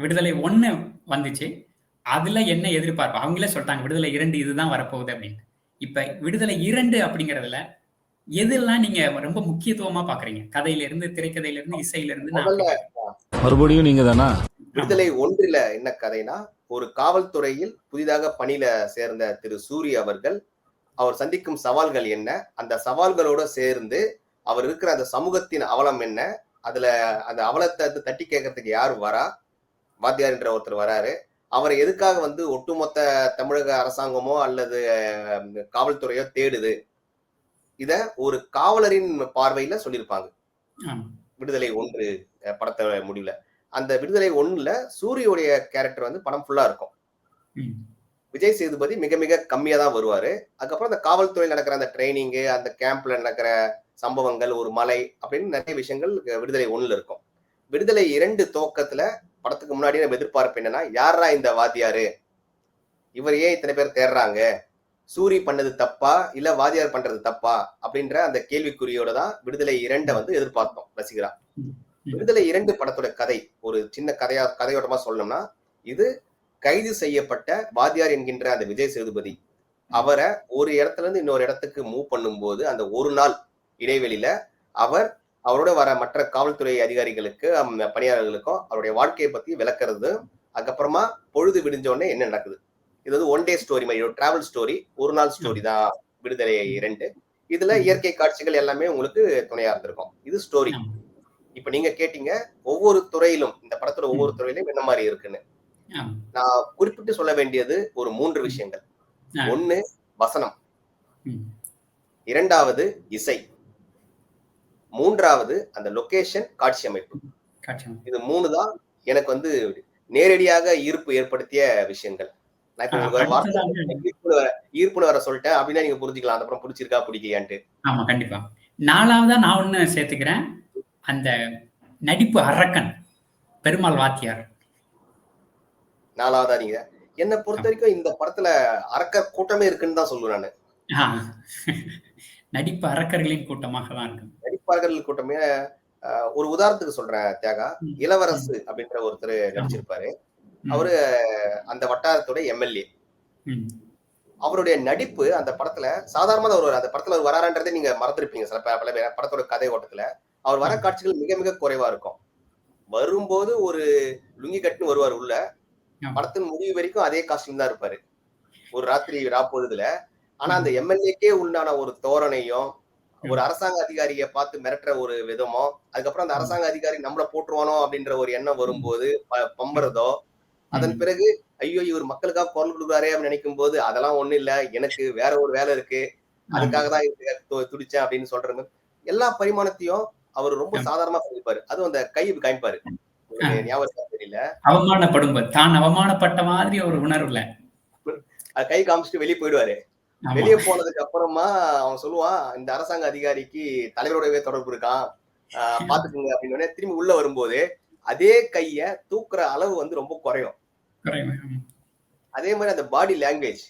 விடுதலை 1 வந்துச்சு. அதுல என்ன எதிர்பார்ப்பு? அவங்களே சொல்ட்டாங்க, விடுதலை 2 இதுதான் வரப்போகுது அப்படின்னு. இப்ப விடுதலை 2 அப்படிங்கிறதுல எதெல்லாம் நீங்க ரொம்ப முக்கியத்துவமா பார்க்குறீங்க? கதையிலிருந்து, திரைக்கதையிலிருந்து, இசையிலிருந்து நான் முதல்ல அப்படி கேட்கிறேன். மறுபடியும் நீங்க தானா? விடுதலை 1ல என்ன கதைனா, ஒரு காவல்துறையில் புதிதாக பணியில சேர்ந்த திரு சூரி அவர்கள், அவர் சந்திக்கும் சவால்கள் என்ன? அந்த சவால்களோட சேர்ந்து, அவர் இருக்கிற அந்த சமூகத்தின் அவலம் என்ன? அதுல அந்த அவலத்த தட்டி கேட்கறதுக்கு யார் வரா? வாத்தியார் என்ற ஒருத்தர் வராரு. அவரை எதுக்காக ஒட்டுமொத்த தமிழக அரசாங்கமோ அல்லது காவல்துறையோ தேடுது? இத ஒரு காவலரின் பார்வையில சொல்லியிருப்பாங்க. விடுதலை 1 படத்தோட முடிவுல. அந்த விடுதலை 1ல சூரியோடைய கேரக்டர் படம் ஃபுல்லா இருக்கும். விஜய் சேதுபதி மிக மிக கம்மியா தான் வருவாரு. அதுக்கப்புறம் அந்த காவல்துறையில் நடக்கிற அந்த ட்ரைனிங்கு, அந்த கேம்ப்ல நடக்கிற சம்பவங்கள், ஒரு மலை அப்படின்னு நிறைய விஷயங்கள் விடுதலை 1ல இருக்கும். விடுதலை 2 துவக்கத்துல படத்துக்கு முன்னாடி நம்ம எதிர்பார்ப்பு என்னன்னா, யாரா இந்த வாத்தியாரு? இவர் ஏன் இத்தனை பேர் தேடுறாங்க? சூரி பண்ணது தப்பா இல்ல வாத்தியார் பண்றது தப்பா அப்படின்ற அந்த கேள்விக்குறியோட தான் விடுதலை 2 எதிர்பார்த்தோம் ரசிகரா. விடுதலை 2 படத்தோட கதை ஒரு சின்ன கதையோட்டமா சொல்லணும்னா, இது கைது செய்யப்பட்ட வாத்தியார் என்கின்ற அந்த விஜய் சேதுபதி அவரை ஒரு இடத்துல இருந்து இன்னொரு இடத்துக்கு மூவ் பண்ணும்போது அந்த ஒரு நாள் இடைவெளியில அவரோட வர மற்ற காவல்துறை அதிகாரிகளுக்கு பணியாளர்களுக்கும் அவருடைய வாழ்க்கையை பத்தி விளக்குறது. அதுக்கப்புறமா பொழுது விடிஞ்ச உடனே என்ன நடக்குது, இது ஒன் டே ஸ்டோரி மாதிரி, ஒரு டிராவல் ஸ்டோரி, ஒரு நாள் ஸ்டோரி தான் விடுதலை 2. இதுல இயற்கை காட்சிகள் எல்லாமே உங்களுக்கு துணையா இருந்திருக்கும். இது ஸ்டோரி. இப்ப நீங்க கேட்டீங்க ஒவ்வொரு துறையிலும், இந்த படத்தோட ஒவ்வொரு துறையிலும் என்ன மாதிரி இருக்குன்னு. நான் குறிப்பிட்டு சொல்ல வேண்டியது ஒரு 3 விஷயங்கள். 1 வசனம், 2வது இசை, 3வது அந்த லொகேஷன் காட்சி அமைப்பு. இது 3 தான் எனக்கு நேரடியாக ஈர்ப்பு ஏற்படுத்திய விஷயங்கள். நான் இப்ப ஈர்ப்புன்னு வர சொல்லிட்டேன் அப்படின்னா நீங்க புரிஞ்சுக்கலாம் அந்த அப்புறம் பிடிச்சிருக்கா பிடிக்கலையான்ட்டு. ஆமா, கண்டிப்பா. 4வதா நான் ஒண்ணு சேர்த்துக்கிறேன். அந்த நடிப்பு அரக்கன் பெருமாள் வாத்தியார். 4வதா நீங்க என்ன பொறுத்த வரைக்கும் இந்த படத்துல அரக்க கூட்டமே இருக்குன்னு தான் சொல்லுவேன் நானு. நடிப்பு அரக்கர்களின் கூட்டமாக தான் இருக்கு. நடிப்பாளர்கள் கூட்டமே. ஒரு உதாரணத்துக்கு சொல்றேன் தியாகா. இளவரசு அப்படின்ற ஒருத்தர் நடிச்சிருப்பாரு. அவரு அந்த வட்டாரத்தோட எம்எல்ஏ. அவருடைய நடிப்பு அந்த படத்துல சாதாரணமா அந்த படத்துல அவர் வரான்றதே நீங்க மறந்துருப்பீங்க சில பல பேர். படத்தோட கதை ஓட்டத்துல அவர் வர காட்சிகள் மிக மிக குறைவா இருக்கும். வரும்போது ஒரு லுங்கி கட்டுன்னு வருவார் உள்ள. படத்தின் முடிவு வரைக்கும் அதே காஸ்டியூம் தான் இருப்பாரு ஒரு ராத்திரி ராப்பொழுதுல. ஆனா அந்த எம்எல்ஏக்கே உண்டான ஒரு தோரணையும், ஒரு அரசாங்க அதிகாரியை பார்த்து மிரட்டுற ஒரு விதமோ, அதுக்கப்புறம் அந்த அரசாங்க அதிகாரி நம்மள போட்டுருவானோ அப்படின்ற ஒரு எண்ணம் வரும்போது பம்புறதோ, அதன் பிறகு ஐயோ இவர் மக்களுக்காக குரல் கொடுக்குறாரே அப்படின்னு நினைக்கும் போது அதெல்லாம் ஒண்ணு இல்ல, எனக்கு வேற ஒரு வேலை இருக்கு, அதுக்காக தான் துடிச்சேன் அப்படின்னு சொல்றது. எல்லா பரிமாணத்தையும் அவர் ரொம்ப சாதாரணமா சொல்லிப்பாரு. அதுவும் அந்த கை காமிப்பாரு, ஞாபகம் தெரியல, தான் அவமானப்பட்ட மாதிரி ஒரு உணர்வுல கை காமிச்சிட்டு வெளியே போயிடுவாரு. வெளியே போனதுக்கு அப்புறமா அவன் சொல்லுவான், இந்த அரசாங்க அதிகாரிக்கு தலைவரோடவே தொடர்பு இருக்கான், பாத்துக்குங்க அப்படின்னு. திரும்பி உள்ள வரும்போது அதே கைய தூக்குற அளவு ரொம்ப குறையும். அதே மாதிரி அந்த பாடி லாங்குவேஜ்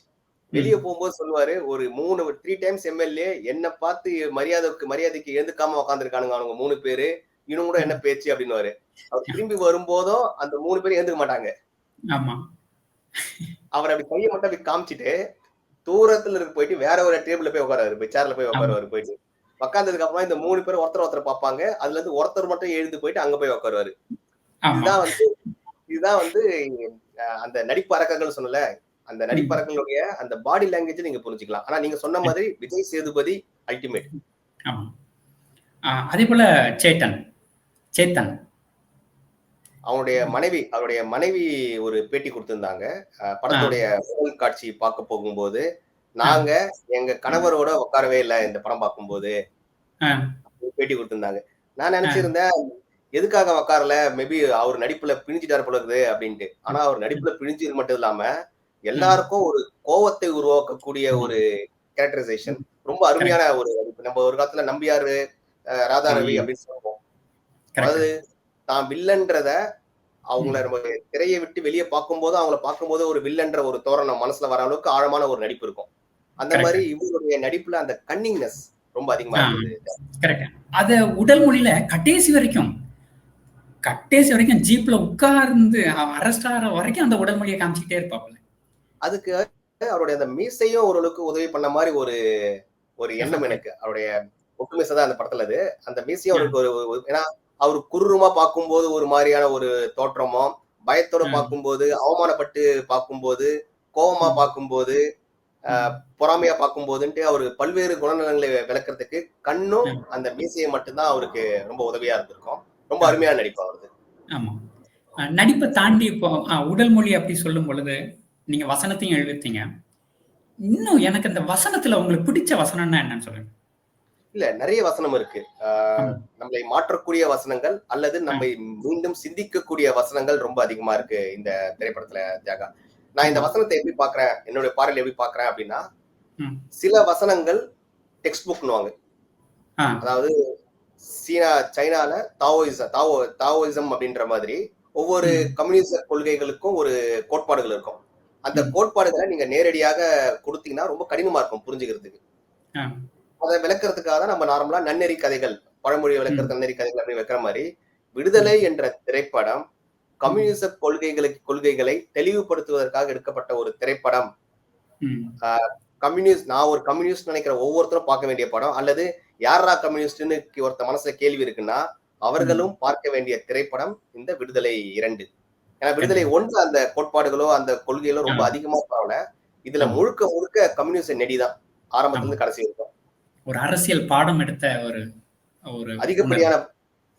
வெளியே போகும்போது சொல்லுவாரு, ஒரு 3 டைம்ஸ் எம்எல்ஏ என்ன பார்த்து மரியாதைக்கு எழுந்துக்காம உட்காந்துருக்கானுங்க அவனுங்க 3 பேரு, இன்னும் கூட என்ன பேச்சு அப்படின்னு. அவர் திரும்பி வரும்போதும் அந்த 3 பேரும் எழுந்துக்க மாட்டாங்க. அவர் அப்படி கையை மட்டும் அப்படி காமிச்சிட்டு தூரத்துல இருக்கு போயிட்டு வேற ஒரு டேபிள்ல போய் உட்காராரு, சேர்ல போய் உட்காருவாரு. போயிட்டு உட்கார்ந்ததுக்கு அப்புறம் இந்த 3 பேரும் ஒருத்தர் பார்ப்பாங்க. அதுல இருந்து ஒருத்தர் மட்டும் எழுந்து போயிட்டு அங்க போய் உட்காருவாரு. இதுதான் அந்த நடிப்பு அரக்கர்கள் சொன்னல, அந்த நடிப்பரங்களுடைய அந்த பாடி லாங்குவேஜ் நீங்க புரிஞ்சுக்கலாம். ஆனா நீங்க சொன்ன மாதிரி விஜய் சேதுபதி அல்டிமேட். அதே போல சேத்தன் அவருடைய மனைவி ஒரு பேட்டி கொடுத்திருந்தாங்க. படத்துடைய முதல் காட்சி பார்க்க போகும்போது, நாங்க எங்க கணவரோட உட்காரவே இல்லை இந்த படம் பார்க்கும்போது பேட்டி கொடுத்திருந்தாங்க. நான் நினைச்சிருந்தேன் எதுக்காக உட்காரல, மேபி அவர் நடிப்புல பிழிஞ்சிட்டாரு போல இருக்குது அப்படின்ட்டு. ஆனா அவர் நடிப்புல பிழிஞ்சது மட்டும் இல்லாம எல்லாருக்கும் ஒரு கோவத்தை உருவாக்கக்கூடிய ஒரு கேரக்டரைசேஷன், ரொம்ப அருமையான ஒரு நம்ம ஒரு காலத்துல நம்பியாரு, ராதா ரவி அப்படின்னு சொல்லுவோம். அதாவது தான் வில்லன்றத அவங்கள நம்ம திரையை விட்டு வெளியே பார்க்கும்போது ஒரு வில்லன்ற ஒரு தோரணம் மனசுல வர அளவுக்கு ஆழமான ஒரு நடிப்பு இருக்கும். அந்த மாதிரி இவருடைய நடிப்புல அந்த கன்னிங்னஸ் ரொம்ப அதிகமா இருந்தது. அத உடல் மொழியில கடைசி வரைக்கும் கடைசி வரைக்கும் ஜீப்ல உட்கார்ந்து அரெஸ்ட் ஆகிற வரைக்கும் அந்த உடல் மொழியை காமிச்சிக்கிட்டே இருப்பாப்புல. அதுக்கு அவருடைய அந்த மீசையும் ஓரளவுக்கு உதவி பண்ண மாதிரி ஒரு ஒரு எண்ணம் எனக்கு. அவருடைய ஒட்டுமீசை தான் அந்த படத்துல அது. அந்த மீசையும் அவருக்கு ஏன்னா அவர் குருமா பார்க்கும்போது ஒரு மாதிரியான ஒரு தோற்றமோ, பயத்தோட பார்க்கும்போது, அவமானப்பட்டு பார்க்கும்போது, கோபமா பார்க்கும்போது, பொறாமையா பார்க்கும்போதுன்ட்டு அவரு பல்வேறு குணநலங்களை விளக்குறதுக்கு கண்ணும் அந்த மீசையை மட்டும்தான் அவருக்கு ரொம்ப உதவியா இருந்திருக்கும். ரொம்ப அருமையான நடிப்பு அவரது. ஆமா. நடிப்பை தாண்டி இப்போ உடல் மொழி அப்படி சொல்லும் பொழுது நீங்க வசனத்தையும் எழுதிருத்தீங்க. இன்னும் எனக்கு அந்த வசனத்துல உங்களுக்கு பிடிச்ச வசனம்னா என்னன்னு சொல்லுங்க. இல்ல, நிறைய வசனம் இருக்கு. நம்மளை மாற்றக்கூடிய வசனங்கள் அல்லது நம்மை மீண்டும் சிந்திக்கக்கூடிய வசனங்கள் ரொம்ப அதிகமா இருக்கு இந்த திரைப்படத்துல தியாகா. நான் இந்த வசனத்தை எப்படி பாக்குறேன், என்னுடைய பார்வையில எப்படி பாக்குறேன் அப்படின்னா, சில வசனங்கள் டெக்ஸ்ட் புக்னுவாங்க. அதாவது சைனால தாவோயிசம் அப்படின்ற மாதிரி ஒவ்வொரு கம்யூனிஸ்ட் கொள்கைகளுக்கும் ஒரு கோட்பாடுகள் இருக்கும். அந்த கோட்பாடுகளை நீங்க நேரடியாக கொடுத்தீங்கன்னா ரொம்ப கடினமா இருக்கும் புரிஞ்சுக்கிறதுக்கு. அதை விளக்குறதுக்காக தான் நம்ம நார்மலா நன்னெறி கதைகள், பழமொழி விளக்குறது நன்னெறி கதைகள் அப்படின்னு வைக்கிற மாதிரி விடுதலை என்ற திரைப்படம் கம்யூனிச கொள்கைகளை தெளிவுபடுத்துவதற்காக எடுக்கப்பட்ட ஒரு திரைப்படம். நான் ஒரு கம்யூனிஸ்ட் நினைக்கிற ஒவ்வொருத்தரும் பார்க்க வேண்டிய படம், அல்லது யாரா கம்யூனிஸ்ட்னு ஒருத்த மனசுல கேள்வி இருக்குன்னா அவர்களும் பார்க்க வேண்டிய திரைப்படம் இந்த விடுதலை 2. ஏன்னா விடுதலை 1 அந்த கோட்பாடுகளோ அந்த கொள்கைகளோ ரொம்ப அதிகமா பரவல. இதுல முழுக்க முழுக்க கம்யூனிஸ்ட் நெடிதான் ஆரம்பத்துல இருந்து கடைசி வரைக்கும். ஒரு அரசியல் பாடம் எடுத்த ஒரு அதிகப்படியான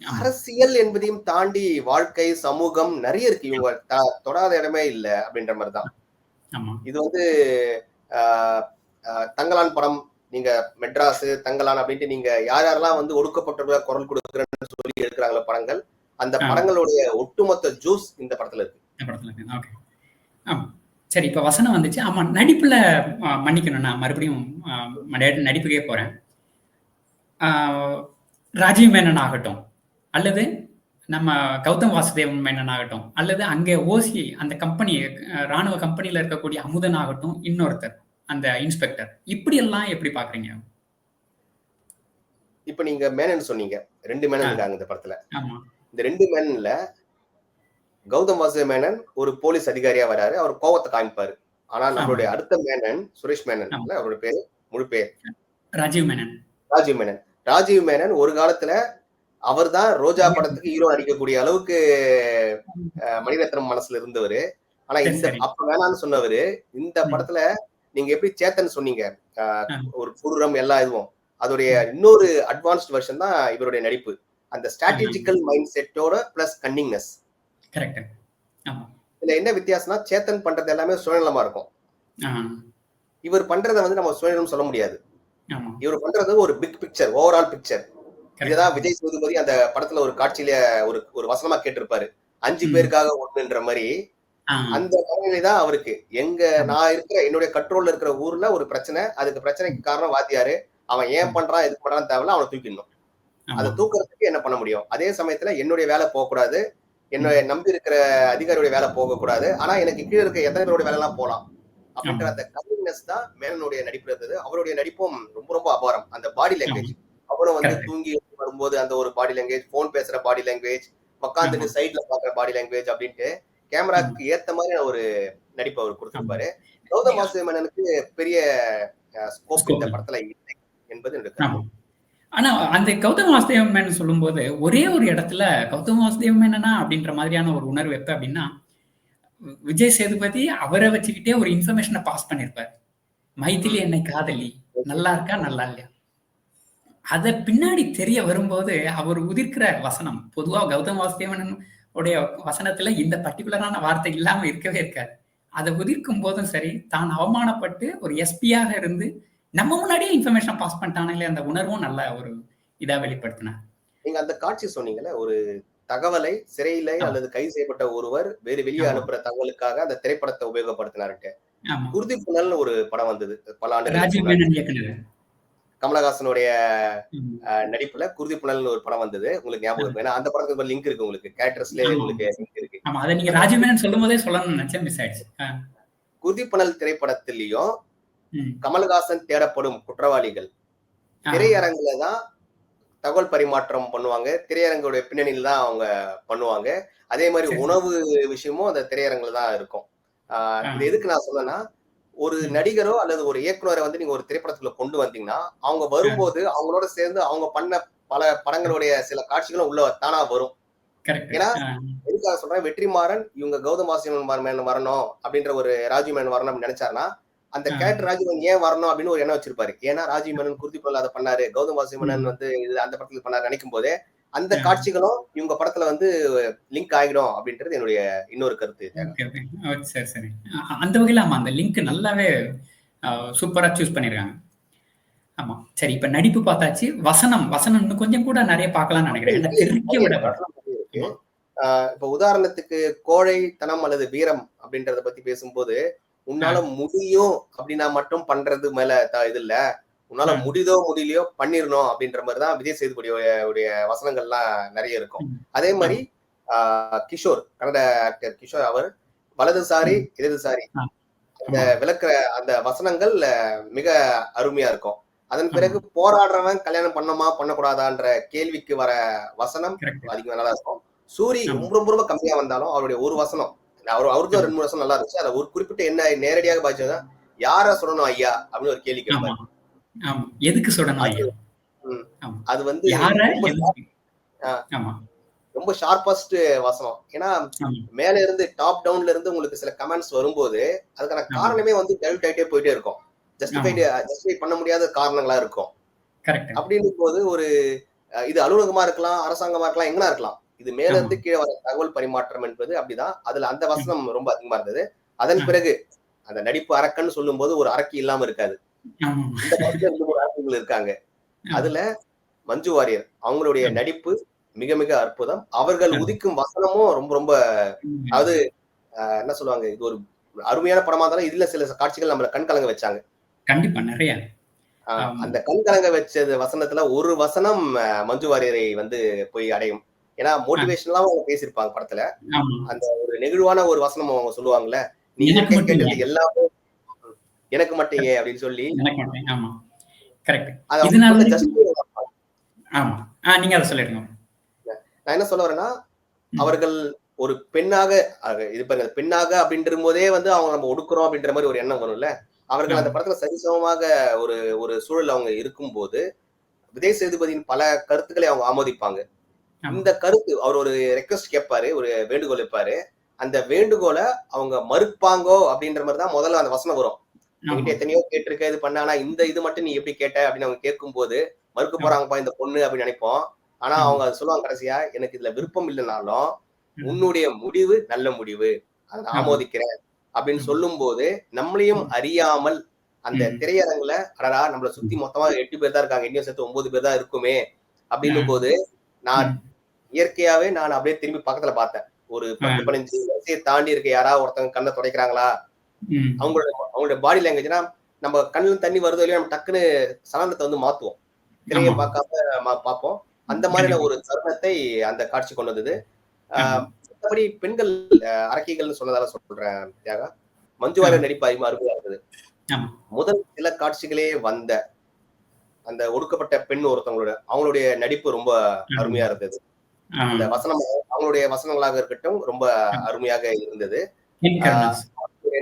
அரசியல் என்பதையும் தாண்டி வாழ்க்கை, சமூகம் நிறைய இருக்கு. இவங்க தொடாத இடமே இல்ல அப்படின்ற மாதிரிதான். இது வந்து தங்கலான் படம், நீங்க மெட்ராஸ் தங்கலான் அப்படின்ட்டு நீங்க யாரெல்லாம் வந்து ஒடுக்கப்பட்டவர்கள குரல் கொடுக்குறேன்னு சொல்லி எடுக்கிறாங்களோ படங்கள், அந்த படங்களுடைய ஒட்டுமொத்த ஜூஸ் இந்த படத்துல இருக்கு. சரி, இப்ப வசனம் வந்துச்சு. ஆமா, நடிப்புல மன்னிக்கணும், நான் மறுபடியும் நடிப்புக்கே போறேன். ராஜீவ் மேனன் ஆகட்டும், அல்லது நம்ம கௌதம் வாசுதேவன் மேனன் ஆகட்டும், அல்லது அங்கே ஓசி அந்த கம்பெனி ராணுவ கம்பெனியில இருக்கக்கூடிய அமுதன் ஆகட்டும், இன்னொருத்தர் அந்த இன்ஸ்பெக்டர், இப்படி எல்லாம் எப்படி பாக்குறீங்க? இப்ப நீங்க மேனன் சொன்னீங்க, 2 மேனன் இருக்காங்க இந்த படத்துல. இந்த 2 மேனன்ல கௌதம் வாசுதேவ மேனன் ஒரு போலீஸ் அதிகாரியா வராரு. அவர் கோவத்தை காமிப்பாரு. ஆனா நம்மளுடைய அடுத்த மேனன் சுரேஷ் மேனன், அவரோட பேரு முழு பேர் ராஜீவ் மேனன். ராஜீவ் மேனன் ஒரு காலத்துல அவர் தான் ரோஜா படத்துக்கு ஹீரோ நடிக்கக்கூடிய அளவுக்கு மணிரத்னம் மனசுல இருந்தவரு. ஆனா இந்த அப்ப வேணான்னு சொன்னவரு இந்த படத்துல நீங்க எப்படி சேத்தன் சொன்னீங்க, ஒரு புருரம் எல்லா இதுவும் அதோடைய இன்னொரு அட்வான்ஸ்ட் வெர்ஷன் தான் இவருடைய நடிப்பு. அந்த ஸ்ட்ராட்டஜிக்கல் மைண்ட் செட்டோட பிளஸ் கன்னிங்னஸ். இதுல என்ன வித்தியாசம்னா, சேத்தன் பண்றது எல்லாமே சுயநலமா இருக்கும். இவர் பண்றதை வந்து நம்ம சுயநலம் சொல்ல முடியாது. இவர் பண்றது ஒரு பிக் பிக்சர், ஓவரால் பிக்சர். இதுதான் விஜய் சேதுபதி அந்த படத்துல ஒரு காட்சியில ஒரு வசனமா கேட்டிருப்பாரு, 5 பேருக்காக ஒண்ணுன்ற மாதிரி. அந்த மனநிலை தான் அவருக்கு. நான் இருக்கிற என்னுடைய கண்ட்ரோல்ல இருக்கிற ஊர்ல ஒரு பிரச்சனை, அதுக்கு பிரச்சனைக்கு காரணம் வாத்தியாரு, அவன் ஏன் பண்றான் எதுக்கு பண்றான்னு தேவையில்ல, அவனை தூக்கிடணும். அதை தூக்குறதுக்கு என்ன பண்ண முடியும்? அதே சமயத்துல என்னுடைய வேலை போகக்கூடாது, என்னுடைய நம்பி இருக்கிற அதிகாரியோட வேலை போகக்கூடாது, ஆனா எனக்கு கீழே இருக்க எத்தனை பேரோட வேலை எல்லாம் போலாம் அப்படின்ற அந்த கன்னிங்னஸ் தான் மேனனுடைய நடிப்பு இருந்தது. அவருடைய நடிப்பும் ரொம்ப ரொம்ப அபாரம். அந்த பாடி லாங்குவேஜ், அவரும் வந்து தூங்கி வரும்போது அந்த ஒரு பாடி லாங்குவேஜ், போன் பேசுற பாடி லாங்குவேஜ், உட்காந்துட்டு சைட்ல பாக்குற பாடி லாங்குவேஜ் அப்படின்ட்டு கேமராக்கு ஏத்த மாதிரி ஒரு நடிப்பு அவர் கொடுத்திருப்பாரு. கௌதம் வாசுதேவ மேனனுக்கு பெரிய ஸ்கோப் இந்த படத்துல இல்லை என்பது எனக்கு. ஆனா அந்த கௌதம் வாசுதேவ மேனன் சொல்லும் போது ஒரே ஒரு இடத்துல கௌதம் வாசுதேவ மேனனா அப்படின்ற மாதிரியான ஒரு உணர்வு எப்ப அப்படின்னா, விஜய் சேதுபதி அவரை வச்சுக்கிட்டே ஒரு இன்ஃபர்மேஷனை பாஸ் பண்ணிருப்பாரு. மைதிலி என்னை காதலி, நல்லா இருக்கா நல்லா இல்லையா, அத பின்னாடி தெரிய வரும்போது அவர் உதிர்க்கிற வசனம், பொதுவா கௌதம் வாசுதேவன் உடைய வசனத்துல இந்த பர்டிகுலரான வார்த்தை இல்லாம இருக்கவே இருக்காது. அதை உதிர்க்கும் போதும் சரி, தான் அவமானப்பட்டு ஒரு எஸ்பியாக இருந்து நம்ம முன்னாடியே இன்ஃபர்மேஷன் பாஸ் பண்ணிட்டானே, அந்த உணர்வும் நல்ல ஒரு இதா வெளிப்படுத்தினார். நீங்க அந்த காட்சி சொன்னீங்கல்ல, ஒரு தகவலை சிறையில அல்லது கைது செய்யப்பட்ட ஒருவர் வேறு வெளியே அனுப்புற தகவலுக்காக அந்த திரைப்படத்தை உபயோகப்படுத்தினாருட்டு. குருதி புனல் ஒரு படம் வந்தது பல ஆண்டுகள், கமலஹாசனுடைய நடிப்புல குருதி புனல் ஒரு படம் வந்தது. உங்களுக்கு ஞாபகம் இருக்கு? ஏன்னா அந்த படத்துக்கு லிங்க் இருக்கு, உங்களுக்கு கேரக்டர்ஸ்ல உங்களுக்கு லிங்க் இருக்கு. ஆமா, அத நீங்க ராஜீவ் மேனன் சொல்லும்போதே சொல்லணும்னு நினைச்சேன், மிஸ் ஆயிடுச்சு. குருதி புனல் திரைப்படத்திலயும் கமலஹாசன் தேடப்படும் குற்றவாளிகள் திரையரங்குல தான் தகவல் பரிமாற்றம் பண்ணுவாங்க. திரையரங்குடைய பின்னணியில தான் அவங்க பண்ணுவாங்க. அதே மாரி சரி, சரி. உணவு விஷயமும் அந்த திரையரங்குல தான் இருக்கும். ஆ. இது எதுக்கு நான் சொல்றேன்னா, ஒரு ம். நடிகரோ அல்லது ஒரு இயக்குனர வந்து நீங்க ஒரு திரைப்படத்துக்குள்ள கொண்டு வந்தீங்கன்னா, அவங்க ஆ. வரும்போது அவங்களோட சேர்ந்து அவங்க பண்ண பல படங்களுடைய சில காட்சிகளும் உள்ள தானா வரும். கரெக்ட். ஏன்னா, ஆ. எதுக்காக சொல்றேன், வெற்றிமாறன் இவங்க கௌதம் வாசுதேவன் மேனன் வரணும் அப்படின்ற ஒரு ராஜீவ் மேனன் வரணும் அப்படின்னு நெனச்சாருன்னா, அந்த ஆ. கேரக்டர் ராஜீவ் மேனன் ஏன் வரணும் அப்படின்னு ஒரு எண்ணம் வச்சிருப்பாரு. ஏன்னா ராஜீவ் மேனன் குருதி கொள்ளாத பண்ணாரு. கௌதம் வாசுதேவன் ம். வந்து இது அந்த படத்துல பண்ணாரு நெனைக்கும் போதே, அந்த ஆ. காட்சிகளும் இவங்க படத்துல வந்து லிங்க் ஆகிடும் அப்படின்றது என்னுடைய இன்னொரு கருத்து தியாகா. Okay, okay. ஓ! சரி, சரி. அந்த வகையில ஆமா, அந்த லிங்க் நல்லாவே சூப்பரா சூஸ் பண்ணியிருக்காங்க. ஆமா. சரி, இப்ப நடிப்பு பார்த்தாச்சு. வசனம் வசனம் இன்னும் கொஞ்சம் கூட நெறைய பார்க்கலாம்னு நெனைக்கிறேன். ஏன்னா நெறைய தெறிக்க நெறைய விட இருக்கு. படம். வசனம் நெறைய இருக்கு. ஆமா. இப்ப உதாரணத்துக்கு கோழைத்தனம் அல்லது வீரம் அப்படின்றத பத்தி பேசும்போது, ஆ. உன்னால முடியும் அப்படின்னா மட்டும் பண்றது மேல இது இல்ல. உன்னால ஆ. முடியுதோ முடியலையோ பண்ணிரணும் அப்படின்ற மாரி தான் விஜய் சேதுபதி உடைய வசனங்கள்லாம் நெறைய இருக்கும். ம். அதே மாரி ஆமா. கிஷோர், கன்னட ஆக்டர் கிஷோர் அவர் வலதுசாரி, ம். இடதுசாரி ஆ. அந்த ஆமா. விளக்குற அந்த வசனங்கள் மிக அருமையா இருக்கும். அதன் ஆமா. பிறகு போராடுறவன் கல்யாணம் பண்ணணுமா, பண்ணக்கூடாதான்ற கேள்விக்கு வர வசனம் கரெக்ட். அதிகம் நல்லா இருக்கும். சூரி ஆமா. ரொம்ப ரொம்ப ரொம்ப கம்மியா வந்தாலும் அவருடைய ஒரு வசனம், அவருக்கும் ஆமா. 2, 3 வசனம் நல்லா இருந்துச்சு. அதுல ஒரு குறிப்பிட்ட என்ன நேரடியாக பாதிச்சதுன்னா, "யார சுடணும் ஐயா?" அப்படின்னு ஒரு கேள்வி ஆமா. கேட்பாரு. ஆமா. எதுக்கு சுடணும் அது ஐயா? ம். ஆமா. அது வந்து யார? ரொம்ப எதுக்கு? அ ஆமா. ரொம்ப ஷார்ப்பஸ்ட் வசனம். ஏன்னா, ஆமா. மேல இருந்து டாப் டவுன்ல இருந்து உங்களுக்கு சில கமெண்ட்ஸ் வரும்போது, அதுக்கான ஆமா. காரணமே வந்து டைல்யூட் ஆயிட்டே போயிட்டே இருக்கும். ஆமா. ஜஸ்டிஃபை பண்ண முடியாத காரணங்களா இருக்கும். கரெக்ட். அப்படின்னும்போது ஒரு இது அலுவலகமா இருக்கலாம், அரசாங்கமா இருக்கலாம், எங்கனா இருக்கலாம். இது மேல ஆமா. இருந்து கீழ வர தகவல் பரிமாற்றம் என்பது அப்படிதான். அதுல அந்த ம். வசனம் ரொம்ப அதிகமா இருந்தது. அதன் ஆ. பிறகு அந்த நடிப்பு அரக்கன்னு சொல்லும்போது ஒரு அரக்கி இல்லாம இருக்காது. ஆமா. இந்த படத்துல 2, 3 அரக்கிகள் இருக்காங்க. ஆமா. அதுல மஞ்சு வாரியர் அவங்களுடைய ஆமா. நடிப்பு மிக மிக அற்புதம். அவர்கள் ஆமா. உதிக்கும் வசனமும் ரொம்ப ரொம்ப ம். அதாவது என்ன சொல்லுவாங்க, இது ஒரு அருமையான படமா இருந்தாலும் இதுல சில காட்சிகள் நம்மள கண் கலங்க வச்சாங்க. கண்டிப்பா நெறைய. ஆமா. அந்த கண் கலங்க வச்சது வசனத்துல ஒரு வசனம் மஞ்சு வாரியரை வந்து போய் அடையும். ஏன்னா ஆ. மோட்டிவேஷனலாவும் அவங்க பேசியிருப்பாங்க படத்துல. ஆமா. அந்த ஒரு நெகிழ்வான ஒரு வசனம் அவங்க சொல்லுவாங்கல்ல, "நீ எனக்கு இயற்கை மட்டும் கேட்டது ஏன்? எல்லாமே எனக்கு மட்டும் கரெக்ட். ஏன்?" அப்படின்னு சொல்லி எனக்கு மட்டும் ஏன்? ஆமா. கரெக்ட். அது அவங்க இதனால சொன்ன தான் ஜஸ்டிஃபை ஆமா. நீங்க அத சொல்லிருங்க. நான் என்ன சொல்ல வரேன்னா, ம். அவர்கள் ஒரு பெண்ணாக இது பாருங்க பெண்ணாக அப்படின்றபோதே வந்து அவங்க நம்ம ஒடுக்குறோம் அப்படின்ற மாரி ஒரு எண்ணம் வரும்ல. அவர்கள் அந்த ஆமா. படத்துல சரிசமமாக ஒரு ஒரு சூழல்ல அவங்க இருக்கும்போது, விஜய் சேதுபதியின் பல கருத்துக்களை அவங்க ஆமோதிப்பாங்க. ஆமா. இந்த கருத்து அவர் ஒரு ரெக்வெஸ்ட் கேட்பாரு, ஒரு வேண்டுகோள் வைப்பாரு. அந்த வேண்டுகோள அவங்க மறுப்பாங்கோ அப்படின்ற மாரி தான் முதல்ல அந்த வசனம் வரும். ஆமா. என்கிட்ட எத்தனையோ கேட்டிருக்க, இது பண்ண. ஆனா இந்த இது மட்டும் நீ எப்படி கேட்ட? அப்படின்னு அவங்க கேட்கும்போது, மறுக்க ஆமா. போறாங்கப்பா இந்த பொண்ணு அப்படின்னு நினைப்போம். ஆனா ஆமா. அவங்க சொல்லுவாங்க கடைசியா, எனக்கு இதுல விருப்பம் இல்லனாலும், ம். உன்னுடைய முடிவு நல்ல முடிவு. அத நான் ஆமா. ஆமோதிக்கிறேன். அப்படின்னு ஆமா. சொல்லும்போது, நம்மளையும் ம். அறியாமல் அந்த ம். திரையரங்குல, அடடா! நம்மள சுத்தி ம். மொத்தமா 8 பேர் தான் இருக்காங்க. என்னையும் சேர்த்து 9 பேர் தான் இருக்குமே! ஆ. அப்படின்னும்போது, நான் ம். இயற்கையாவே நான் அப்படியே திரும்பி பக்கத்துல பார்த்தேன். ஒரு ஆ. 10, 15 வயச தாண்டி இருக்க யாராவது ஒருத்தவங்க கண்ண துடைக்கிறாங்களா? ம். அவங்களுடைய பாடி லாங்குவேஜ்னா, நம்ம கண்ணுல தண்ணி வருதோ இல்லையோ, நம்ம டக்குன்னு சலனத்த வந்து மாத்துவோம். திரைய ஆமா. பார்க்காம பார்ப்போம். அந்த மாரியான கண்டிப்பா. ஒரு தருணத்தை அந்த காட்சி கொண்டு வந்தது. ஆ ஆமா. மத்தபடி பெண்கள் அரக்கிகள்னு சொன்னதால சொல்றேன் தியாகா. மஞ்சு ஆமா. வாரியர் நடிப்பு அருமையா இருந்தது. ஆமா. முதல் சில காட்சிகளே வந்த அந்த ஒடுக்கப்பட்ட பெண் ஒருத்தவங்களோட அவங்களுடைய நடிப்பு ரொம்ப ஆமா. அருமையா இருந்தது. ஆ. அந்த வசனம் அவங்களுடைய வசனங்களாக இருக்கட்டும், ரொம்ப அருமையாக இருந்தது. கென் ஆ கருணாஸ்.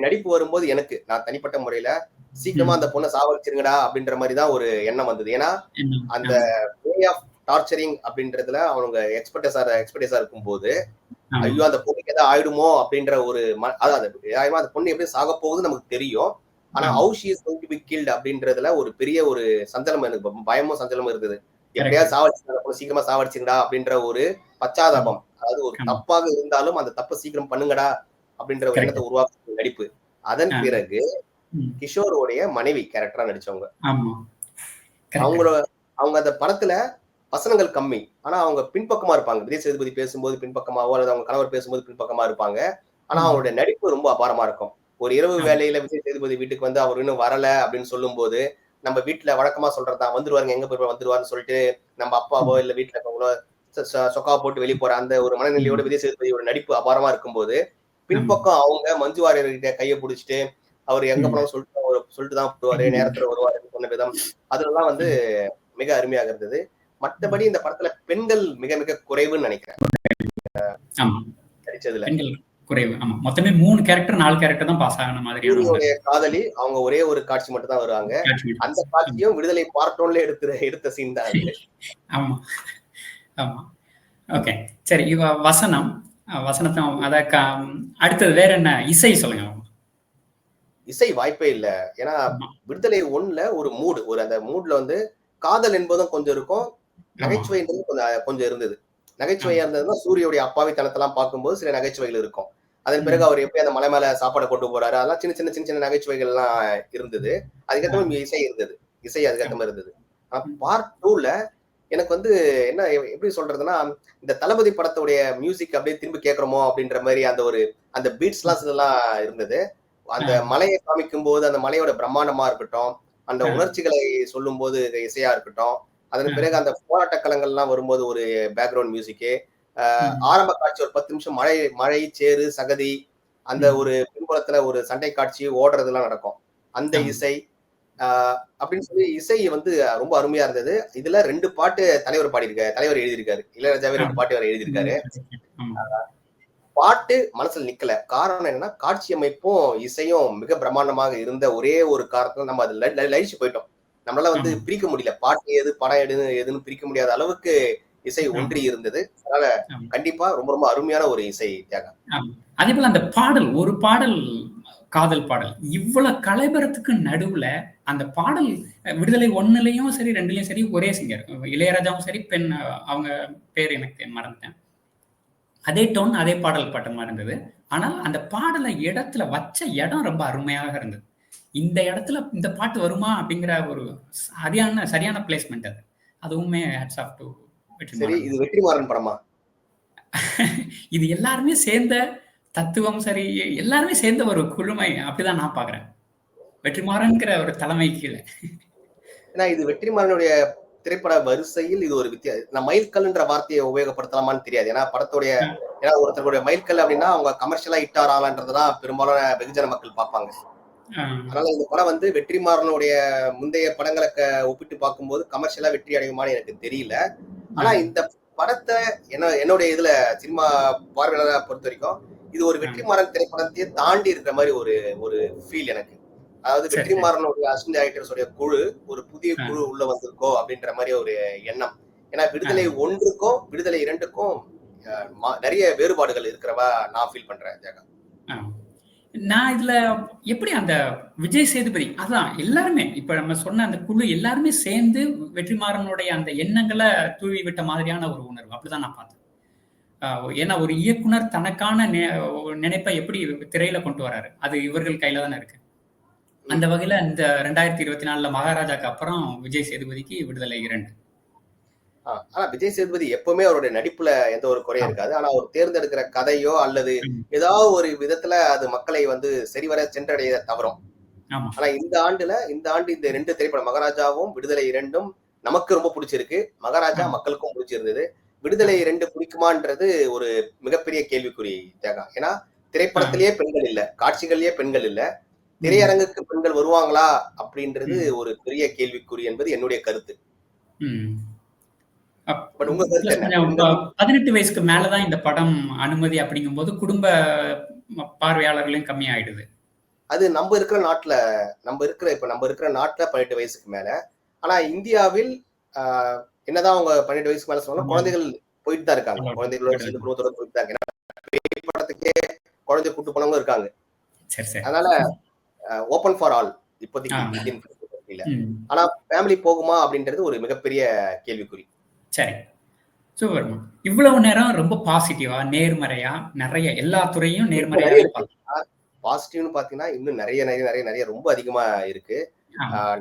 நடிப்பு வரும்போது நான் தனிப்பட்ட முறையில சீக்கிரமா அந்த ம். பொண்ண சாவடிச்சிருங்கடா அப்படின்ற மாரி தான் ஒரு எண்ணம் வந்தது. ஏன்னா, என்ன? அந்த ஆமா. வே ஆஃப் டார்ச்சரிங் அப்படின்றதுல அவங்க எக்ஸ்பெர்டைஸா இருக்கும்போது, ஆமா. ஐயோ! அந்த பொண்ணுக்கு ஏதாவது ஆயிடுமோ அப்படின்ற ஒரு அதான் அந்த பொண்ணு எப்படி சாகப் போகுதுன்னு நமக்கு தெரியும். ஆனா, ஆமா. How she is going to be killed அப்படின்றதுல ஒரு பெரிய ஒரு சஞ்சலம் எனக்கு பயமும் சஞ்சலமும் இருந்தது. கரெக்ட். எப்படியாவது சாவடிச்சுருங்க அந்த பொண்ண சீக்கிரமா சாவடிச்சுருங்கடா அப்படின்ற ஒரு ம். பச்சாதாபம். அதாவது ஒரு ஆமா. தப்பாக இருந்தாலும் அந்த தப்ப சீக்கிரம் பண்ணுங்கடா அப்படின்ற ஒரு கரெக்ட். எண்ணத்த உருவாக்குன நடிப்பு. அதன் ஆ. பிறகு ம். கிஷோருடைய மனைவி கேரக்டரா நடிச்சவங்க. ஆமா. கரெக்ட். அவங்கள அவங்க அந்த படத்துல வசனங்கள் கம்மி. ஆனா அவங்க பின்பக்கமா இருப்பாங்க. விஜய் சேதுபதி பேசும்போது பின்பக்கமாவோ, அல்லது அவங்க கணவர் பேசும்போது பின்பக்கமா இருப்பாங்க. ஆனா அவங்களுடைய ம். நடிப்பு ரொம்ப அபாரமா இருக்கும். ஒரு இரவு ஆமா. வேளையில விஜய் சேதுபதி வீட்டுக்கு வந்து அவர் இன்னும் வரல அப்படின்னு சொல்லும்போது, நம்ம வீட்ல வழக்கமா சொல்றது தான். வந்துருவாருங்க, எங்க போய் வந்துருவாருன்னு சொல்லிட்டு, நம்ம அப்பாவோ ம். இல்ல வீட்ல இருக்கவங்களோ சொக்கா போட்டு வெளிய போற அந்த ஒரு மனநிலையோட ம். விஜய் சேதுபதியோட நடிப்பு அபாரமா இருக்கும்போது, ஆமா. பின்பக்கம் அவங்க மஞ்சு வாரியர் கிட்ட கைய புடிச்சுட்டு, அவரு எங்க ம். போனாலும் சொல்லிட்டு தான் போவாரு. நேரத்துல வருவாருன்னு சொன்ன விதம், அதுலலாம் வந்து ம். மிக அருமையாக இருந்தது. மற்றபடி இந்த படத்துல பெண்கள் மிக மிக குறைவுன்னு நினைக்கிறேன் ஆமா, நடிச்சதுல. பெண்கள் குறைவு. ஆமா, மொத்தமே 3 கேரக்டர் 4 கேரக்டர் தான் பாஸ் ஆன மாதிரியான சூரியோடைய காதலி அவங்க ஒரே ஒரு காட்சி மட்டும் தான் வருவாங்க. காட்சி. அந்த காட்சியும் விடுதலை பார்ட் 1ல எடுத்த சீன் தான் அது. ஆமா, ஆமா. ஓகே, சரி. வசனம் வசனத்தை அடுத்தது வேற என்ன? இசை சொல்லுங்க. இசை வாய்ப்பே இல்ல. ஏன்னா விடுதலை 1ல ஒரு மூடு, ஒரு அந்த மூட்ல வந்து காதல் என்பதும் கொஞ்சம் இருக்கும், நகைச்சுவைன்றது கொஞ்சம் இருந்தது. நகைச்சுவையா இருந்ததுன்னா சூரியோடைய அப்பாவித்தனத்தெல்லாம் பார்க்கும்போது சில நகைச்சுவைகள் இருக்கும். அதன் பிறகு அவர் எப்படி அந்த மலை மேல சாப்பாடு கொண்டு போறாரு, அதெல்லாம் சின்ன சின்ன நகைச்சுவைகள் எல்லாம் இருந்தது. அதுக்கேற்ற மாதிரி இசை இருந்தது. இசை அதுக்கேற்ற மாதிரி இருந்தது. பார்ட் 2ல எனக்கு வந்து என்ன எப்படி சொல்றதுன்னா, இந்த தளபதி படத்துடைய மியூசிக் அப்படியே திரும்பி கேட்கிறோமோ அப்படின்ற மாதிரி அந்த பீட்ஸ் எல்லாம் இருந்தது. அந்த மலையை காமிக்கும் போது அந்த மலையோட பிரம்மாண்டமா இருக்கட்டும், அந்த உணர்ச்சிகளை சொல்லும் போது இசையா இருக்கட்டும், அதன் பிறகு அந்த போராட்ட களங்கள் எல்லாம் வரும்போது ஒரு பேக்ரவுண்ட் மியூசிக்கு, ஆரம்ப காட்சி ஒரு 10 நிமிஷம் மழை சேறு சகதி, அந்த ஒரு பின்புலத்துல ஒரு சண்டை காட்சி ஓடுறதெல்லாம் நடக்கும். அந்த இசை அப்படின்னு சொல்லி இசை வந்து ரொம்ப அருமையா இருந்தது. இதுல 2 பாட்டு தலைவர் எழுதியிருக்காரு. இளையராஜாவே 2 பாட்டு அவர் எழுதியிருக்காரு. பாட்டு மனசுல நிக்கல. காரணம் என்னன்னா காட்சி அமைப்பும் இசையும் மிக பிரம்மாண்டமாக இருந்த ஒரே ஒரு காரணத்துல நம்ம அதுல லயிச்சு போயிட்டோம். நம்மளால வந்து பிரிக்க முடியல. பாட்டு எது படம் எதுன்னு பிரிக்க முடியாத அளவுக்கு இசை ஒன்றி இருந்தது. அதனால கண்டிப்பா ரொம்ப ரொம்ப அருமையான ஒரு இசை தியாகம். அதே போல அந்த பாடல், ஒரு பாடல் காதல் பாடல், இவ்வளவு கலைபரத்துக்கு நடுவுல அந்த பாடல் விடுதலை 1லயும் சரி 2லயும் சரி ஒரே சிங்கர், இளையராஜாவும் சரி, பெண் அவங்க பேர் எனக்கு மறந்துட்டேன். அதே டோன் அதே பாடல் பாட்டு மாதிரி இருந்தது. ஆனால் அந்த பாடலை இடத்துல வச்ச இடம் ரொம்ப அருமையாக இருந்தது. இந்த இடத்துல இந்த பாட்டு வருமா அப்படிங்கிற ஒரு சரியான பிளேஸ்மெண்ட் அது. அதுவுமே ஹேட்ஸ் ஆஃப் டு வெற்றிமாறன். இது வெற்றிமாறன் படமா? இது எல்லாருமே சேர்ந்த தத்துவம் சரி, எல்லாருமே சேர்ந்த ஒரு குழுமை, அப்படிதான் நான் பாக்குறேன். வெற்றிமாறன்ங்கிற ஒரு தலைமை கீழே. ஏன்னா இது வெற்றிமாறனுடைய திரைப்பட வரிசையில் இது ஒரு நான் மைல்கல்ன்ற வார்த்தையை உபயோகப்படுத்தலாமான்னு தெரியாது. ஏன்னா படத்துடைய ஒருத்தருடைய மைல்கல் அப்படின்னா அவங்க கமர்ஷியலா ஹிட் ஆறாங்கன்றதுதான் பெரும்பாலான வெகுஜன மக்கள் பார்ப்பாங்க. அதனால இந்த படம் வந்து வெற்றிமாறனுடைய முந்தைய படங்களை ஒப்பிட்டு பார்க்கும்போது கமர்ஷியலா வெற்றி அடையுமான்னு எனக்கு தெரியல. ஆனா இந்த படத்தை என்னுடைய இதுல சினிமா பார்வையாளரை பொறுத்த வரைக்கும் இது ஒரு வெற்றிமாறன் திரைப்படத்தையே தாண்டி இருக்கிற மாதிரி ஒரு ஃபீல் எனக்கு. அதாவது வெற்றிமாறனுடைய அசிஸ்டன்ட் டைரக்டர்ஸோட குழு ஒரு புதிய குழு உள்ள வந்திருக்கோ அப்படின்ற மாதிரி ஒரு எண்ணம். ஏன்னா விடுதலை 1க்கும் விடுதலை 2க்கும் நிறைய வேறுபாடுகள் இருக்கிறவா நான் ஃபீல் பண்றேன் ஜெகா. நான் இதுல எப்படி அந்த விஜய் சேதுபதி, அதான் எல்லாருமே இப்ப நம்ம சொன்ன அந்த குழு எல்லாருமே சேர்ந்து வெற்றிமாறனுடைய அந்த எண்ணங்களை தூவி விட்ட மாதிரியான ஒரு உணர்வு, அப்படிதான் நான் பார்த்தேன். ஏன்னா ஒரு இயக்குனர் தனக்கான நினைப்பை எப்படி திரையில கொண்டு வராரு, அது இவர்கள் கையில தானே இருக்கு. அந்த வகையில இந்த 2024 மகாராஜாக்கு அப்புறம் விஜய் சேதுபதிக்கு விடுதலை 2. ஆனா விஜய் சேதுபதி எப்பவுமே அவருடைய நடிப்புல எந்த ஒரு குறையும் இருக்காது. ஆனா அவர் தேர்ந்தெடுக்கிற கதையோ அல்லது ஏதாவது ஒரு விதத்துல அது மக்களை வந்து சரிவர சென்றடைய தவறும். ஆனா இந்த ஆண்டு இந்த 2 திரைப்படம் மகாராஜாவும் விடுதலை 2ம் நமக்கு ரொம்ப பிடிச்சிருக்கு. மகாராஜா மக்களுக்கும் பிடிச்சிருந்தது. விடுதலை 2 பிடிக்குமான்றது ஒரு மிகப்பெரிய கேள்விக்குறி தியாகா. ஏன்னா திரைப்படத்திலேயே பெண்கள் இல்ல, காட்சிகள்லயே பெண்கள் இல்ல, திரையரங்குக்கு பெண்கள் வருவாங்களா அப்படின்றது ஒரு பெரிய கேள்விக்குறி என்பது என்னுடைய கருத்து. 18 வயசுக்கு மேலதான் இந்த படம் அனுமதி அப்படிங்கும் போது குடும்ப பார்வையாளர்களையும் கம்மி ஆயிடுது. அது நம்ம இருக்கிற நாட்டுல 18 வயசுக்கு மேல. ஆனா இந்தியாவில் என்னதான் அவங்க 18 வயசுக்கு மேல சொன்னாலும் குழந்தைகள் போயிட்டு தான் இருக்காங்க. குழந்தைகளோட சேர்ந்து குடும்பத்தோட போயிட்டு தான் இருக்காங்க. படத்துக்கே குழந்தை கூட்டு போனவங்க இருக்காங்க. அதனால ஓபன் ஃபார் ஆல் இப்போதைக்கு. ஆனா ஃபேமிலி போகுமா அப்படின்றது ஒரு மிகப்பெரிய கேள்விக்குறி. சரி, சூப்பர். இவ்வளவு நேரம் ரொம்ப பாசிட்டிவா, நேர்மறையா, நிறைய எல்லா துறையும் நேர்மறையா பாசிட்டிவ்னு பாத்தீங்கன்னா இன்னும் நிறைய ரொம்ப அதிகமா இருக்கு.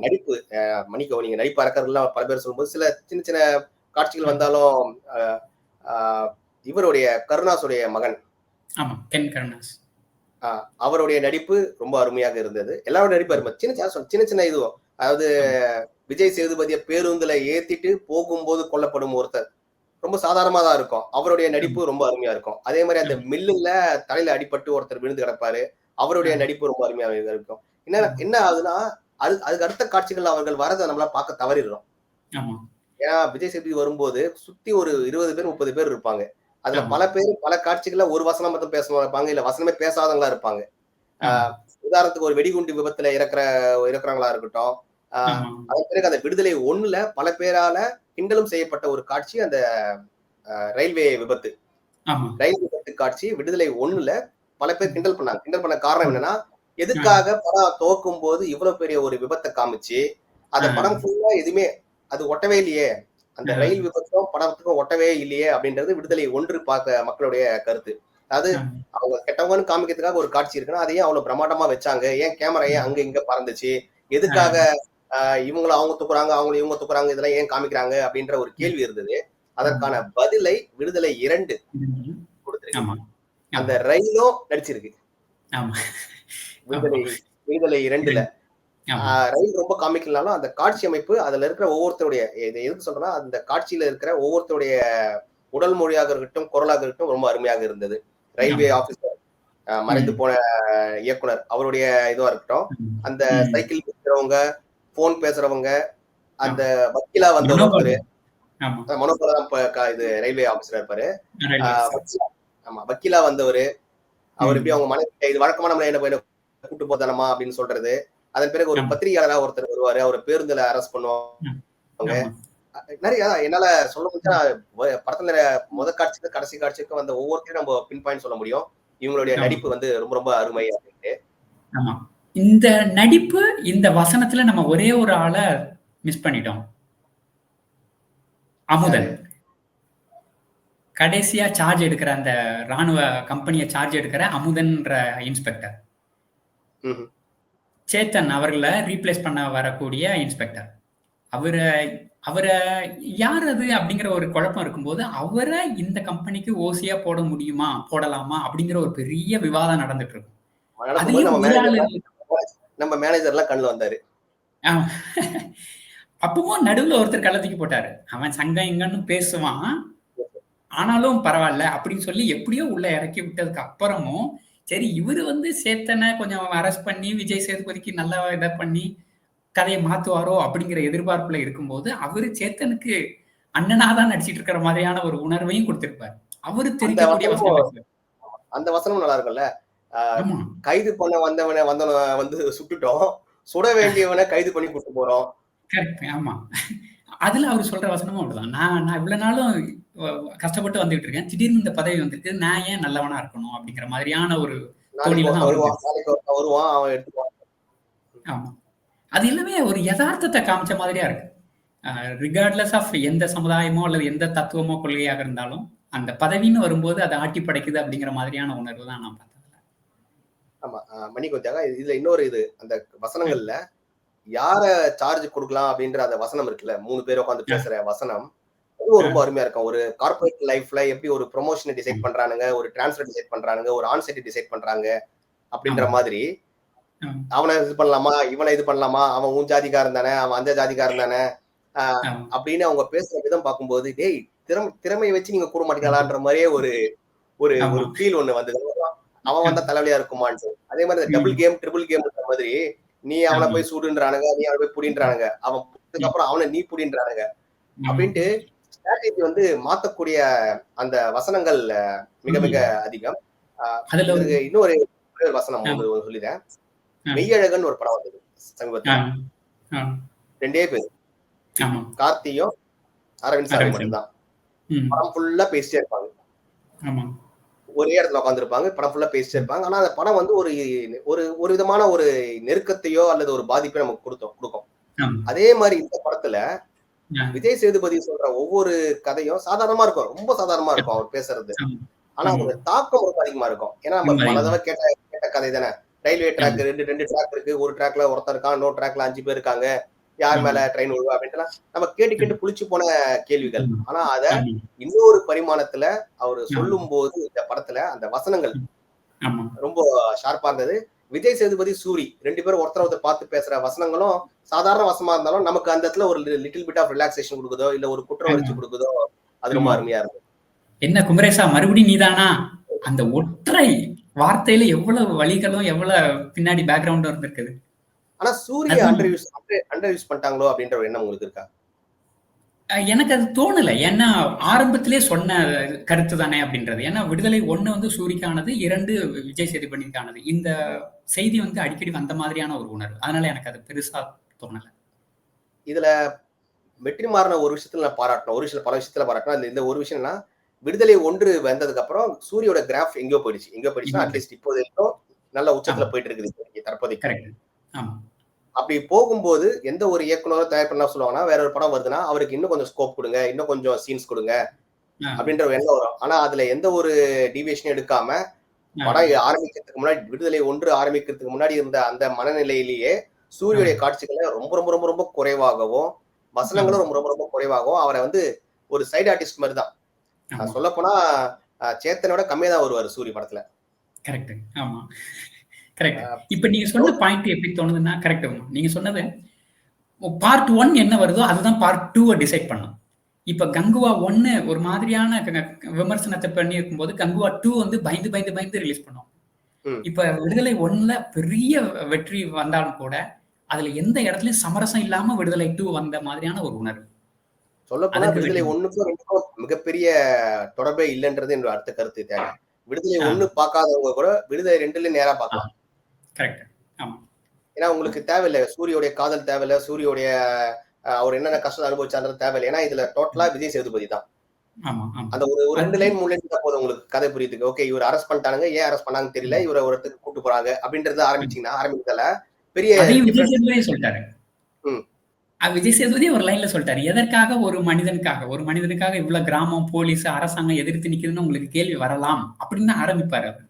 நடிப்பு மணிக்கோ நீங்க நடிப்பு அரக்கர்கள்லாம் பல பேர் சொல்லும்போது சில சின்ன சின்ன காட்சிகள் வந்தாலும் இவருடைய கருணாசுடைய மகன் அவருடைய நடிப்பு ரொம்ப அருமையாக இருந்தது. எல்லாரோட நடிப்பு அருமை. சின்ன சின்ன இதுவும், அதாவது விஜய் சேதுபதியை பேருந்துல ஏத்திட்டு போகும்போது கொல்லப்படும் ஒருத்தர் ரொம்ப சாதாரணமா தான் இருக்கும். அவருடைய நடிப்பு ரொம்ப அருமையா இருக்கும். அதே மாதிரி அந்த மில்லுல தலையில அடிபட்டு ஒருத்தர் விழுந்து கிடப்பாரு, அவருடைய நடிப்பு ரொம்ப அருமையாக இருக்கும். என்ன ஆகுதுன்னா அதுக்கு அடுத்த காட்சிகள் அவர்கள் வரதை நம்மளால பார்க்க தவறிடுறோம். ஏன்னா விஜய் சேதுபதி வரும்போது சுத்தி ஒரு 20 பேர் 30 பேர் இருப்பாங்க. அதுல ஆமா. பல பேர் பல காட்சிகள்ல ஒரு வசனம் மட்டும் பேசுறவங்க இருப்பாங்க, இல்ல வசனமே பேசாதவங்களா இருப்பாங்க. ஆமா. உதாரணத்துக்கு ஒரு வெடிகுண்டு விபத்துல இறக்குறவங்களா இருக்கட்டும். ஆமா. அதன் பிறகு அந்த விடுதலை 1ல பல பேரால கிண்டலும் செய்யப்பட்ட ஒரு காட்சி அந்த ரயில்வே விபத்து. ஆமா. ரயில் விபத்து காட்சி விடுதலை 1ல பல பேர் ம். கிண்டல் பண்ணாங்க. கிண்டல் பண்ண காரணம் ம். என்னன்னா, ஆ. எதுக்காக படம் துவக்கும்போது இவ்வளவு பெரிய ஒரு விபத்த காமிச்சு, அந்த ஆ. படம் ஃபுல்லா எதுவுமே அது ஒட்டவே இல்லையே. அந்த ஆ. ரயில் விபத்தும் படத்துக்கும் ஒட்டவே இல்லையே அப்படின்றது விடுதலை 1 பார்க்க மக்களுடைய கருத்து. அதாவது ஆ. அவங்க கெட்டவங்கன்னு காமிக்கிறதுக்காக ஒரு காட்சி இருக்குன்னா, அதை ஏன் அவ்வளவு பிரம்மாண்டமா வச்சாங்க? ஏன் கேமரா ஏன் ம். அங்க இங்க பறந்துச்சு? ஆ. எதுக்காக இவங்கள அவங்க தூக்குறாங்க, அவங்கள இவங்க தூக்குறாங்க, இதெல்லாம் ஏன் காமிக்கிறாங்க? அப்படின்ற ஒரு ம். கேள்வி இருந்தது. ஆமா. அதற்கான பதிலை விடுதலை 2 ம். குடுத்திருக்கு. ஆமா. அந்த ஆமா. ரயிலும் நடிச்சிருக்கு. ஆமா. ஆமா. விடுதலை விடுதலை 2ல. 2 ஆமா. ரயில் ரொம்ப காமிக்கலனாலும், அந்த காட்சி அமைப்பு அதுல இருக்கிற ஒவ்வொருத்தருடைய இத எதுக்கு சொல்றேன்னா, அந்த காட்சியில இருக்கிற ஒவ்வொருத்தருடைய உடல் மொழியாக இருக்கட்டும், குரலாக இருக்கட்டும் ரொம்ப அருமையாக இருந்தது. ரயில்வே ஆமா. ஆபீசர் மறைந்து ம். போன இயக்குனர் அவருடைய இதுவா இருக்கட்டும். ம். அந்த ம். சைக்கிள் விக்கிறவங்க, ஃபோன் பேசுறவங்க, அந்த ஆமா. வக்கீலா வந்தவர் ஒருத்தரு. மனோபாலன். ஆமா. மனோபாலா தான் இப்ப இது ரயில்வே ஆபீசரா இருப்பாரு. Railway officer. வக்கீலா ஆமா. வக்கீலா வந்தவரு. அவர் எப்படி ம். அவங்க மனைவி இது வழக்கமா நம்மள என்ன கூட்டு போதானமா அப்படின்னு சொல்றது. அதன் பிறகு ஒரு ஆமா. பத்திரிகையாளரா ஒருத்தர் வருவாரு. அவர பேருந்துல அரெஸ்ட் பண்ணுவாங்க. ம். ஆமா. நெறைய என்னால சொல்ல முடிஞ்சா ம். படத்துல முதல் காட்சிக்கு கடைசி காட்சிக்கு வந்த ஒவ்வொருத்தரையும் நம்ம பின் பாயிண்ட் சொல்ல முடியும். இவங்களுடைய ஆமா. நடிப்பு வந்து ரொம்ப ரொம்ப அருமை அப்படின்ட்டு. ஆமா. இந்த நடிப்பு, இந்த வசனத்துல நம்ம ஒரே ஒரு ஆள மிஸ் பண்ணிட்டோம். யாரு? அமுதன். கடைசியா சார்ஜ் எடுக்கிற அந்த ராணுவ கம்பெனிய சார்ஜ் எடுக்கிற அமுதன்ற இன்ஸ்பெக்டர். ம்ஹ்ம். சேத்தன் அவர்கள ரீப்ளேஸ் பண்ண வரக்கூடிய இன்ஸ்பெக்டர். அவர அவர யார் அது? அப்படிங்கிற ஒரு குழப்பம் இருக்கும்போது, அவர இந்த கம்பெனிக்கு ஓசியா போட முடியுமா? போடலாமா? அப்படிங்கிற ஒரு பெரிய விவாதம் நடந்துட்டு இருக்கும். நடக்கும்போது அதிலயும் ஒரு ஆளு நம்ம மேனேஜர்லாம் கண்ணுல வந்தாரு. ஆ அப்பவும் நடுவுல ஒருத்தர் கள்ள தூக்கி போட்டாரு. அவன் சங்கம் இங்கன்னு பேசுவான். ஆனாலும் பரவால்ல அப்படின்னு சொல்லி எப்படியோ உள்ள இறக்கி விட்டதுக்கு அப்புறமும், சரி இவரு வந்து சேத்தன கொஞ்சம் அரெஸ்ட் பண்ணி, விஜய் சேதுபதிக்கு நல்லா இத பண்ணி, கதைய மாத்துவாரோ அப்படிங்கிற எதிர்பார்ப்புல இருக்கும்போது, அவரு சேத்தனுக்கு அண்ணனா தான் நடிச்சிட்டு இருக்கிற மாதிரியான ஒரு உணர்வையும் குடுத்திருப்பாரு. அவரு அந்த தெறிக்கக்கூடிய வசனம் வசனமும் பேசுவாரு. அந்த வசனமும் நல்லா இருக்கும்ல. அ ஆமா. கைது பண்ண வந்தவன வந்து சுட்டுட்டோம். சுட வேண்டியவன கைது பண்ணி கூட்டு போறோம். கரெக்ட். ஆமா. அதுல அவரு சொல்ற வசனமும் அப்படிதான். நான் நான் இவ்வளவு நாளும் வ கஷ்டப்பட்டு வந்துட்டு இருக்கேன். திடீர்னு இந்த பதவி வந்திருக்கு. நான் ஏன் நல்லவனா இருக்கணும்? அப்படிங்கிற மாதிரியான ஒரு நாளைக்கு தோணியில தான் ஒருத்தன் அவரும் வருவான். பேசுவாரு. நாளைக்கு ஒருத்தன் வருவான். அவன் எடுத்துக்குவான். ஆமா. அது எல்லாமே ஒரு எதார்த்தத்த காமிச்ச மாதிரியா இருக்கு. அ ரிகார்ட்லெஸ் ஆஃப் எந்த சமுதாயமோ அல்லது எந்த தத்துவமோ, கொள்கையாக இருந்தாலும், அந்த பதவின்னு வரும்போது அது ஆட்டி படைக்குது அப்படிங்கிற மாதிரியான உணர்வு தான் நான் பார்த்தேன். ஆமா. மன்னிக்கவும் தியாகா. இதுல இன்னொரு அந்த ம். வசனங்கள்ல யார சார்ஜ் குடுக்கலாம் அப்படின்ற அந்த வசனம் இருக்குல்ல. 3 பேர் உட்கார்ந்து அ, பேசுற வசனம். அதுவும் அ, ரொம்ப அருமையா இருக்கும். ஒரு கார்ப்பரேட் லைஃப்ல எப்படி ஒரு ப்ரமோஷன டிசைட் ம். பண்றானுங்க, ஒரு ட்ரான்ஸ்ஃபர் டிசைட் பண்றானுங்க, ஒரு ஆன் சைட் டிசைட் பண்றாங்க அப்படின்ற ஆமா. மாதிரி, ம். அவன இது பண்ணலாமா? இவன இது பண்ணலாமா? அவன் உன் ஜாதிக்காரன் தானே, அவன் அந்த ஜாதிக்காரன் தானே, அ ஆமா. அப்படின்னு அவங்க பேசுற விதம் பார்க்கும்போது, டேய் திறமைய வச்சு நீங்க கூட ம். மாட்டீங்களான்ற மாரியே ஒரு ஒரு ஆமா. ஒரு ஃபீல் ஒண்ணு வந்தது. அவன் வந்தா ம். தலைவலியா இருக்குமான்ட்டு. அதே மாரி இந்த டபுள் ம். கேம், ட்ரிபிள் கேம்ன்ற மாதிரி, நீ அவன ஆமா. போய் சுடுன்றானுங்க, நீ அவன போய் ம். புடின்றானுங்க. அவன் புடிச்சதுக்கு ம். அப்புறம் அவன நீ புடின்றானுங்க. ஆமா. அப்படின்ட்டு ஸ்ட்ராட்டஜி வந்து மாத்தக்கூடிய அந்த வசனங்கள் மிக மிக ம். அதிகம். அ அதுல ஒரு இதற்கு இன்னொரு ஒரே ஒரு வசனம் அ, ஒண்ணு சொல்லிறேன். அ, மெய்யழகன் ஒரு படம் வந்தது ஆ, சமீபத்துல. ஆ. 2டே பேரு. ஆமா. கார்த்தியும், அரவிந்த் சாமி அரவிந்த் சாமி. மட்டும் தான். ம். படம் ஃபுல்லா பேசிட்டே இருப்பாங்க. ஆமா. ஒரே இடத்துல உட்கார்ந்திருப்பாங்க. படம் ஃபுல்லா பேசிட்டே ம். இருப்பாங்க. ஆனா அந்த படம் வந்து ஒரு ஒரு ஒரு விதமான ஒரு நெருக்கத்தையோ அல்லது ஒரு பாதிப்பையோ நமக்கு குடுக்கும். ஆமா. அதே மாரி இந்த படத்துல ஆ. விஜய் சேதுபதி சொல்ற ஒவ்வொரு கதையும் சாதாரணமா இருக்கும். ரொம்ப சாதாரணமா இருக்கும் அவர் பேசுறது. ஆமா. ஆனா ஆமா. அதோட தாக்கம் ரொம்ப அதிகமா இருக்கும். ஏன்னா நம்ம ரொம்ப பல அதிகமா. தடவ கேட்ட கேட்ட கதை தானே. ரயில்வே ஆமா. ட்ராக் 2 ட்ராக் இருக்கு. ஒரு ட்ராக்ல ஒருத்தன் இருக்கான். இன்னொரு ட்ராக்ல 5 பேர் இருக்காங்க. யார் ஆமா. மேல ட்ரெயின் விழுவா அப்படின்ட்டுலாம் நம்ம கேட்டு ம். கேட்டு புளிச்சு போன கேள்விகள். ஆமா. ஆனா அத ஆமா. இன்னொரு பரிமாணத்துல அவரு ஆமா. சொல்லும்போது இந்த படத்துல அந்த வசனங்கள் ம். ஆமா. ரொம்ப ஷார்ப்பா இருந்தது. விஜய் சேதுபதி, சூரி 2 பேரும் ஒருத்தர ஒருத்தர் பார்த்து பேசுற வசனங்களும் சாதாரண வசனமா இருந்தாலும் நமக்கு அந்த இடத்துல ஒரு லிட்டில் பிட் ஆஃப் ரிலாக்சேஷன் குடுக்குதோ, இல்ல ஒரு குற்ற ஆமா. உணர்ச்சி குடுக்குதோ, அது ரொம்ப ஆமா. அருமையா இருந்தது. என்ன குமரேசா மறுபடியும் நீதானா? அந்த ஒற்றை வார்த்தையில எவ்வளவு வலிகளும், எவ்வளவு பின்னாடி பேக்கிரவுண்டும் இருந்திருக்குது. ஆனா சூரிய அதுவும் அண்டர் யூஸ் பண்ணிட்டாங்களோ அப்படின்ற ஒரு எண்ணம் உங்களுக்கு இருக்கா? எனக்கு அது தோணல. ஏன்னா, ஆரம்பத்திலே சொன்ன கருத்து தானே அப்படின்றது. ஏன்னா, விடுதலை 1 வந்து சூரிக்கானது, 2 விஜய் சேதுபதிக்கானது. இந்த செய்தி வந்து அடிக்கடி வந்த மாதிரியான ஒரு உணர்வு. அதனால எனக்கு அது பெருசா தோணல. இதுல வெற்றிமாறன ஒரு விஷயத்துல நான் பாராட்டணும். ஒரு விஷயம் பல விஷயத்துல பாராட்டணும். அதுல இந்த ஒரு விஷயம் என்னன்னா, விடுதலை 1 வந்ததுக்கு அப்புறம் சூரியோட கிராஃப் எங்கேயோ போயிடுச்சு. எங்கேயோ போயிடுச்சுன்னா, இன்னும் அட்லீஸ்ட் இப்போது வரைக்கும் நல்ல ஆமா. உச்சத்துல போயிட்டு இருக்குது இப்போதைக்கு தற்போதைக்கு. கரெக்ட். ஆமா. அப்படி போகும்போது எந்த ஒரு இயக்குனரோ, தயாரிப்பாளரோ சொல்லுவாங்கன்னா, வேற ஒரு படம் வருதுன்னா, அவருக்கு இன்னும் கொஞ்சம் ஸ்கோப் குடுங்க. இன்னும் கொஞ்சம் சீன்ஸ் குடுங்க. ஆ. அப்படின்ற ஒரு எண்ணம் வரும். ஆனா அதுல எந்த ஒரு டீவியேஷனும் எடுக்காம, ஆ. படம் ஆரம்பிக்கிறதுக்கு முன்னாடி விடுதலை 1 ஆரம்பிக்கிறதுக்கு முன்னாடி இருந்த அந்த மனநிலையிலேயே, ஆமா. சூரியுடைய காட்சிகள ரொம்ப ரொம்ப ரொம்ப ரொம்ப குறைவாகவும், ஆமா. வசனங்களும் ரொம்ப ரொம்ப ரொம்ப குறைவாகவும், அவர வந்து ஒரு சைடு ஆர்டிஸ்ட் மாரி தான். ஆமா. சொல்லப்போனா சேத்தனோட கம்மியா தான் வருவாரு சூரி படத்துல. கரெக்ட். ஆமா. கரெக்ட். அ இப்ப நீங்க சொன்ன கௌதம் பாயிண்ட் எப்படி தோணுதுன்னா, கரெக்ட். நீங்க சொன்னது பார்ட் 1 என்ன வருதோ அதுதான் பார்ட் 2 டிசைட் பண்ணும். இப்ப கங்குவா 1 ஒரு மாதிரியான விமர்சனத்த பண்ணியிருக்கும்போது, கங்குவா 2 வந்து பயந்து, பயந்து, பயந்து ரிலீஸ் பண்ணோம். ம். இப்ப விடுதலை 1ல பெரிய வெற்றி வந்தாலும் கூட, அதுல எந்த இடத்துலயும் சமரசம் இல்லாம விடுதலை 2 வந்த மாதிரியான ஒரு உணர்வு. சொல்லப்போனா அதற்கு விடுதலை வெற்றி. 1க்கும் 2க்கும் மிகப்பெரிய தொடர்பே இல்லன்றது என்னோட அடுத்த கருத்து தியாகா. விடுதலை ஆ, 1 பார்க்காதவங்க கூட விடுதலை 2ல நேரா ஆ. பார்க்கலாம். கரெக்ட். ஆமா. ஏன்னா உங்களுக்கு தேவையில்ல. சூரியோடைய காதல் தேவையில்ல. சூரியோடைய அவர் என்னென்ன கஷ்டம் அனுபவிச்சார்ன்றது தேவையில்ல. ஏன்னா இதுல டோட்டலா விஜய் சேதுபதி தான். ஆமா, ஆமா. அந்த ஒரு 2 அது லைன் 3 லைன் இருந்தா போதும் உங்களுக்கு கதை புரியுதுக்கு. ஓகே இவர அரெஸ்ட் பண்ணிட்டானுங்க. ஏன் அரெஸ்ட் பண்ணாங்கன்னு தெரியல. இவர ஒரு இடத்துக்கு கூட்டு போறாங்க. அப்படின்றத ஆரம்பிக்கிறதுல பெரிய அதையும் விஜய் டிஃபரன்ஸ். சேதுபதியே சொல்ட்டாரு. ம். விஜய் சேதுபதி ஒரு லைன்ல சொல்ட்டாரு. எதற்காக ஒரு மனிதனுக்காக, ஒரு மனிதனுக்காக இவ்வளவு கிராமம், போலீஸ், அரசாங்கம் எதிர்த்து நிக்குதுன்னு உங்களுக்கு கேள்வி வரலாம். அப்படின்னு தான் ஆரம்பிப்பாரு அவரு.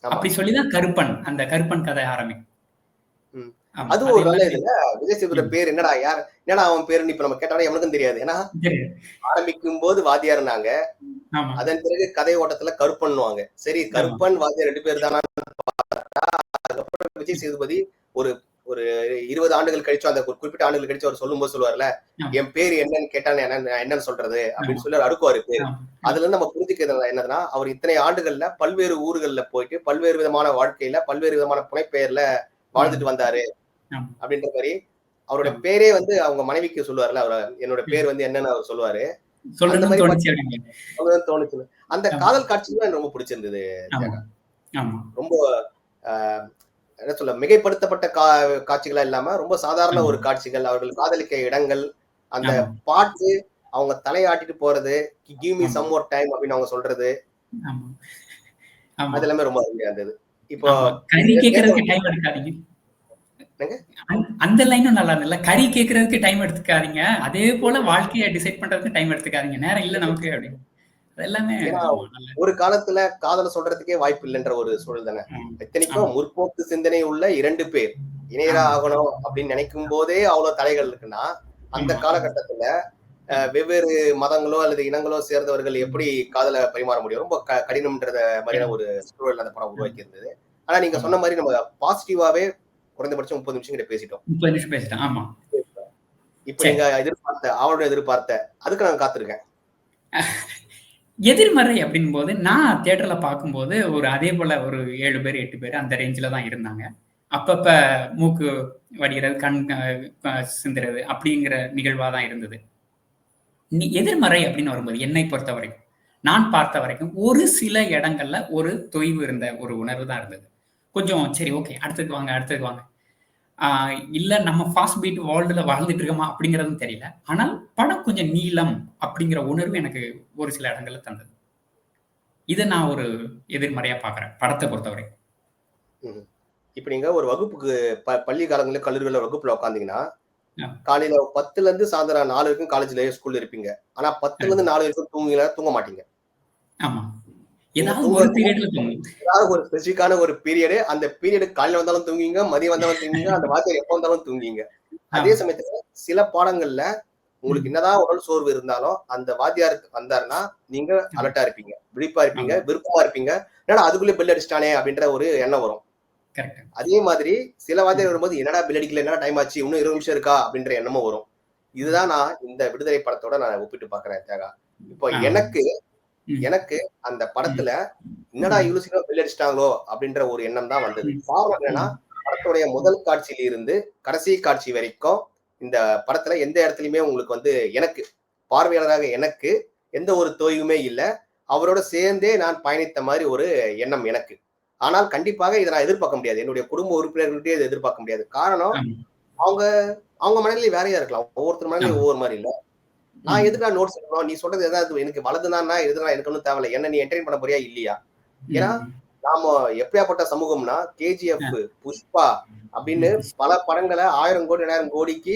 ஆமா. அப்படி சொல்லி தான் கருப்பன், அந்த கருப்பன் கதை ஆரம்பிக்கும். ம். ஆமா. அதுவும் அதே ஒரு நல்ல மாதிரி இதுல. விஜய் சேதுபதியோட ம். பேர் என்னடா? என்னடா அவன் பேருன்னு இப்ப நம்ம கேட்டாலும் எவனுக்கும் தெரியாது. ஏன்னா தெரியுது. ஆரம்பிக்கும்போது வாத்தியார்னாங்க. ஆமா, அதன் பிறகு கதை ஓட்டத்துல கருப்பன்னுவாங்க. சரி ஆமா, கருப்பன், வாத்தியார் 2 பேர் தானா? அதுக்கப்புறம் விஜய் சேதுபதி ஒரு ஒரு 20 ஆண்டுகள் கழிச்சு அந்த ஒரு குறிப்பிட்ட ஆண்டுகள் கழிச்சு அவர் சொல்லும்போது சொல்லுவார்ல, ஆமா, என் பேர் என்னன்னு கேட்டா நான் என்னன்னு சொல்றது ஆமா, அப்படின்னு சொல்லி அவர் அடுக்குவாரு பேரு. ஆமா, அதுல இருந்து நம்ம புரிஞ்சுக்கிறது என்னதுன்னா, அவர் இத்தனை ஆண்டுகள்ல பல்வேறு ஊர்கள்ல போயிட்டு பல்வேறு விதமான வாழ்க்கையில பல்வேறு விதமான புனைப்பெயர்ல ஆமா, வாழ்ந்துட்டு வந்தாரு ஆமா, அப்படின்ற மாதிரி அவருடைய ஆமா. பேரே வந்து அவங்க மனைவிக்கு சொல்லுவார்ல, அவர் என்னோட ம். பேர் வந்து என்னன்னு அவர் சொல்லுவாரு. அந்த சொல்லணும்னு மாதிரி தோணுச்சு அப்படிம்பாரு. தோணுச்சு. அந்த ஆமா, காதல் காட்சிகள் எனக்கு ரொம்ப பிடிச்சிருந்தது ஆமா, தியாகா. ஆமா, ரொம்ப அ என்ன சொல்ல மிகைப்படுத்தப்பட்ட காட்சிகளா இல்லாம ரொம்ப சாதாரண ஆமா, ஒரு காட்சிகள், அவர்கள் காதலிக்க இடங்கள், அந்த ஆமா, பாட்டு, அவங்க தலையாட்டிட்டு போறது, கிவ் மீ ஆமா, சம் மோர் டைம் அப்படின்னு அவங்க சொல்றது, ஆமா, ஆமா, அது எல்லாமே ரொம்ப அருமையா இருந்தது. இப்போ ஆமா. கறி இதுல கேட்கறதுக்கு கேட்ட டைம் எடுக்காதீங்க. என்னங்க? அந்த லைனும் நல்லா இருந்ததுல்ல. கறி கேட்கறதுக்கு டைம் எடுத்துக்காதீங்க. அதே போல வாழ்க்கைய டிசைட் பண்றதுக்கு டைம் எடுத்துக்காதீங்க. நேரம் இல்ல நமக்கு அப்படின்னு. அது எல்லாமே ஏன்னா ஆமா நல்ல ஒரு காலத்துல காதல சொல்றதுக்கே வாய்ப்பு இல்லைன்ற ஒரு சூழல் தானே. ஆமா, ஆமா, இத்தனைக்கும் முற்போக்கு சிந்தனை உள்ள 2 பேர் இணையரா ஆமா, ஆகணும் அப்படின்னு நினைக்கும் போதே அவ்வளவு தடைகள் இருக்குன்னா, அந்த ஆமா, காலகட்டத்துல ஆமா, வெவ்வேறு மதங்களோ அல்லது இனங்களோ சேர்ந்தவர்கள் எப்படி காதல பரிமாற முடியும்? ரொம்ப கடினம்ன்றத மாதிரியான கண்டிப்பா. ஒரு சூழல் அந்த படம் ஆமா, உருவாக்கி இருந்தது. ஆனா நீங்க ஆமா. சொன்ன மாரி நம்ம பாசிட்டிவாவே குறைந்தபட்சம் 30 நிமிஷம் கிட்ட பேசிட்டோம். 30 நிமிஷம் பேசிட்டேன். ஆமா. இப்ப சரி. நீங்க ஆவலுடன் எதிர்பார்த்த அதுக்கு நான் காத்திருக்கேன். எதிர்மறை அப்படின்போது, நான் தியேட்டர்ல பார்க்கும்போது, அதே போல ஒரு 7 பேர், 8 பேர் அந்த ரேஞ்சுல தான் இருந்தாங்க. அப்பப்ப மூக்கு வடிகிறது, கண் சிந்துறது அப்படிங்கிற நிகழ்வா தான் இருந்தது. எதிர்மறை அப்படின்னு வரும்போது, என்னை பொறுத்தவரைக்கும், நான் பார்த்த வரைக்கும், ஒரு சில இடங்கள்ல ஒரு தொய்வு இருந்த ஒரு உணர்வு தான் இருந்தது. கொஞ்சம் சரி ஓகே. அடுத்ததுக்கு வாங்க, அடுத்ததுக்கு வாங்க. ஆ இல்ல நம்ம ஃபாஸ்ட் பீட் வேர்ல்டுல வாழ்ந்துட்டு இருக்கோமா அப்படிங்கிறதும் தெரியல. ஆனால் படம் கொஞ்சம் நீளம் அப்படிங்கிற உணர்வு எனக்கு ஒரு சில இடங்கள்ல தந்தது. இத நான் ஒரு எதிர்மறையா பார்க்குறேன். படத்த பொறுத்தவரை. ம். இப்ப நீங்க ஒரு வகுப்புக்கு பள்ளி காலங்கள்ல, கல்லூரிகள்ல வகுப்புல உட்கார்ந்தீங்கன்னா, ஆ, காலையில 10ல இருந்து சாயந்தரம் 4 வரைக்கும் காலேஜ்ல ஸ்கூல்ல இருப்பீங்க. ஆனா 10ல கரெக்ட். இருந்து 4 வரைக்கும் தூங்க மாட்டீங்க. ஆமா. நீங்க ஏதாவது ஒரு தூங்குறதுக்கு பீரியட்ல தோணும். ஏதாவது ஒரு ஸ்பெசிஃபிக்கான ஒரு பீரியடு, அந்த பீரியட் காலையில வந்தாலும் தூங்குவீங்க, மதியம் வந்தாலும் தூங்குவீங்க, அந்த வாத்தியார் எப்ப வந்தாலும் தூங்குவீங்க. அதே ஆமா. சமயத்துல சில பாடங்கள்ல உங்களுக்கு ம். என்னதான் உடல் சோர்வு இருந்தாலும், அந்த வாத்தியார் வந்தாருன்னா, நீங்க ஆமா. அலர்ட்டா இருப்பீங்க. விழிப்பா இருப்பீங்க, ஆமா. விருப்பமா இருப்பீங்க. என்னடா அதுக்குள்ளே பெல் அடிச்சுட்டானே! அப்படின்ற ஒரு எண்ணம் வரும். கரெக்ட். அதே மாதிரி சில வாத்தியார் ம். வரும்போது, என்னடா பெல் அடிக்கல? என்னடா டைம் ஆச்சு? இன்னும் 20 நிமிஷம் இருக்கா? அப்படின்ற எண்ணமும் வரும். ம். இதுதான் நான் இந்த விடுதலை படத்தோட நான் ஒப்பிட்டு பார்க்கிறேன் தியாகா. இப்போ ஆ. எனக்கு ம். எனக்கு அந்த ம். படத்துல, என்னடா ம். இவ்ளோ சீக்கிரம் பெல் அடிச்சுட்டாங்களோ! அப்படின்ற ஒரு எண்ணம் தான் வந்தது. ம். காரணம் என்னன்னா, ம். படத்துடைய முதல் காட்சியில இருந்து கடைசி காட்சி வரைக்கும், இந்த படத்துல எந்த இடத்துலயுமே உங்களுக்கு வந்து எனக்கு பார்வையாளராக எனக்கு எந்த ஒரு தோய்வுமே இல்லை. அவரோட சேர்ந்தே நான் பயணித்த மாதிரி ஒரு எண்ணம் எனக்கு. ஆனால் கண்டிப்பாக இதை நான் எதிர்பார்க்க முடியாது. என்னுடைய குடும்ப உறுப்பினர்கள்ட்டே இதை எதிர்பார்க்க முடியாது. காரணம், அவங்க அவங்க மனநிலை வேறையா இருக்கலாம். ஒவ்வொருத்தர் மனநிலை ஒவ்வொரு மாதிரி இல்ல. நான் எதுக்கு நான் நோட்ஸ் எடுக்கணும்? நீ சொல்றது ஏதாவது எனக்கு வலதுதான்னா எதுனா எனக்கு ஒன்றும் தேவையில்லை. என்ன நீ என்டர்டைன் பண்ண போறியா இல்லையா? ஏன்னா நாம எப்படியாப்பட்ட சமூகம்னா, கேஜிஎஃப், புஷ்பா அப்படின்னு பல படங்களை 1000 கோடி 2000 கோடிக்கு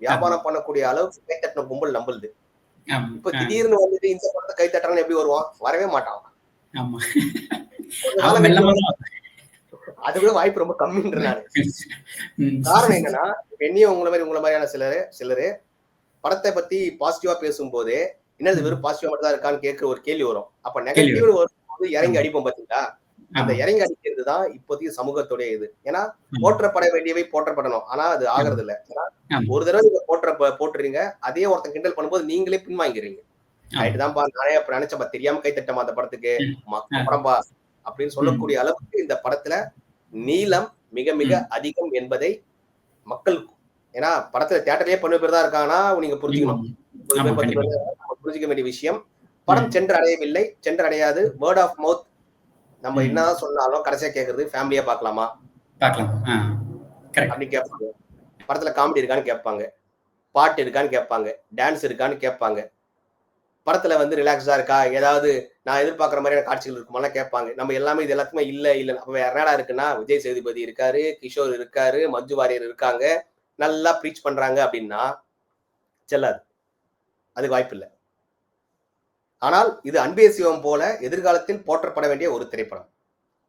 வியாபாரம் பண்ணக்கூடிய அளவுக்கு கைத்தட்டின கும்பல் நம்புது. இப்ப திடீர்னு வந்துட்டு இந்த படத்தை கைத்தட்டான்னு எப்படி வருவான்? வரவே மாட்டான். அது கூட வாய்ப்பு ரொம்ப கம்மின்ற நானு. காரணம் என்னன்னா, என்னையும் உங்களை மாதிரியான சிலரு படத்தை பத்தி பாசிட்டிவா பேசும்போது என்னது வெறும் பாசிட்டிவா மட்டும் தான் இருக்கான்னு கேட்கிற ஒரு கேள்வி வரும். அப்ப நெகட்டிவ் வரும்போது இறங்கி அடிப்போம் பாத்தீங்களா? அந்த இறங்கி அடிக்கிறது தான் இப்போதைக்கு சமூகத்துடைய இது. ஏன்னா போற்றப்பட வேண்டியவை போற்றப்படணும். ஆனா அது ஆகிறது இல்ல. ஏன்னா ஒரு தடவை நீங்க போட்டுறீங்க, அதே ஒருத்தன் கிண்டல் பண்ணும்போது நீங்களே பின்வாங்கிறீங்க. ரைட்டு தான்ப்பா, நானே அப்ப நினைச்சப்பா, தெரியாம கைத்தட்டமா அந்த படத்துக்கு படம்பா அப்படின்னு சொல்லக்கூடிய அளவுக்கு இந்த படத்துல நீளம் மிக மிக அதிகம் என்பதை மக்கள், ஏன்னா படத்துல தியேட்டர்லயே 10 பேர் தான் இருக்காங்கன்னா நீங்க புரிஞ்சுக்கணும். 10 பேர் புரிஞ்சுக்க வேண்டிய விஷயம். படம் சென்றடையவில்லை, சென்றடையாது. வேர்ட் ஆஃப் மவுத் நம்ம என்னதான் சொன்னாலும் கடைசியா கேட்கறது ஃபேமிலியா பார்க்கலாமா அப்படின்னு கேட்பாங்க. படத்துல காமெடி இருக்கான்னு கேட்பாங்க, பாட்டு இருக்கான்னு கேட்பாங்க, டான்ஸ் இருக்கான்னு கேட்பாங்க. படத்துல வந்து ரிலாக்ஸா இருக்கா, ஏதாவது நான் எதிர்பார்க்குற மாதிரியான காட்சிகள் இருக்குமாலாம் கேட்பாங்க. நம்ம எல்லாமே இது எல்லாத்துக்குமே இல்ல. அப்ப வேற என்னடா இருக்குன்னா, விஜய் சேதுபதி இருக்காரு, கிஷோர் இருக்காரு, மஞ்சு வாரியர் இருக்காங்க, நல்லா ப்ரீச் பண்றாங்க அப்படின்னா செல்லாது. அதுக்கு வாய்ப்பு இல்லை. ஆனால் இது அன்பே சிவம் போல எதிர்காலத்தில் போற்றப்பட வேண்டிய ஒரு திரைப்படம்.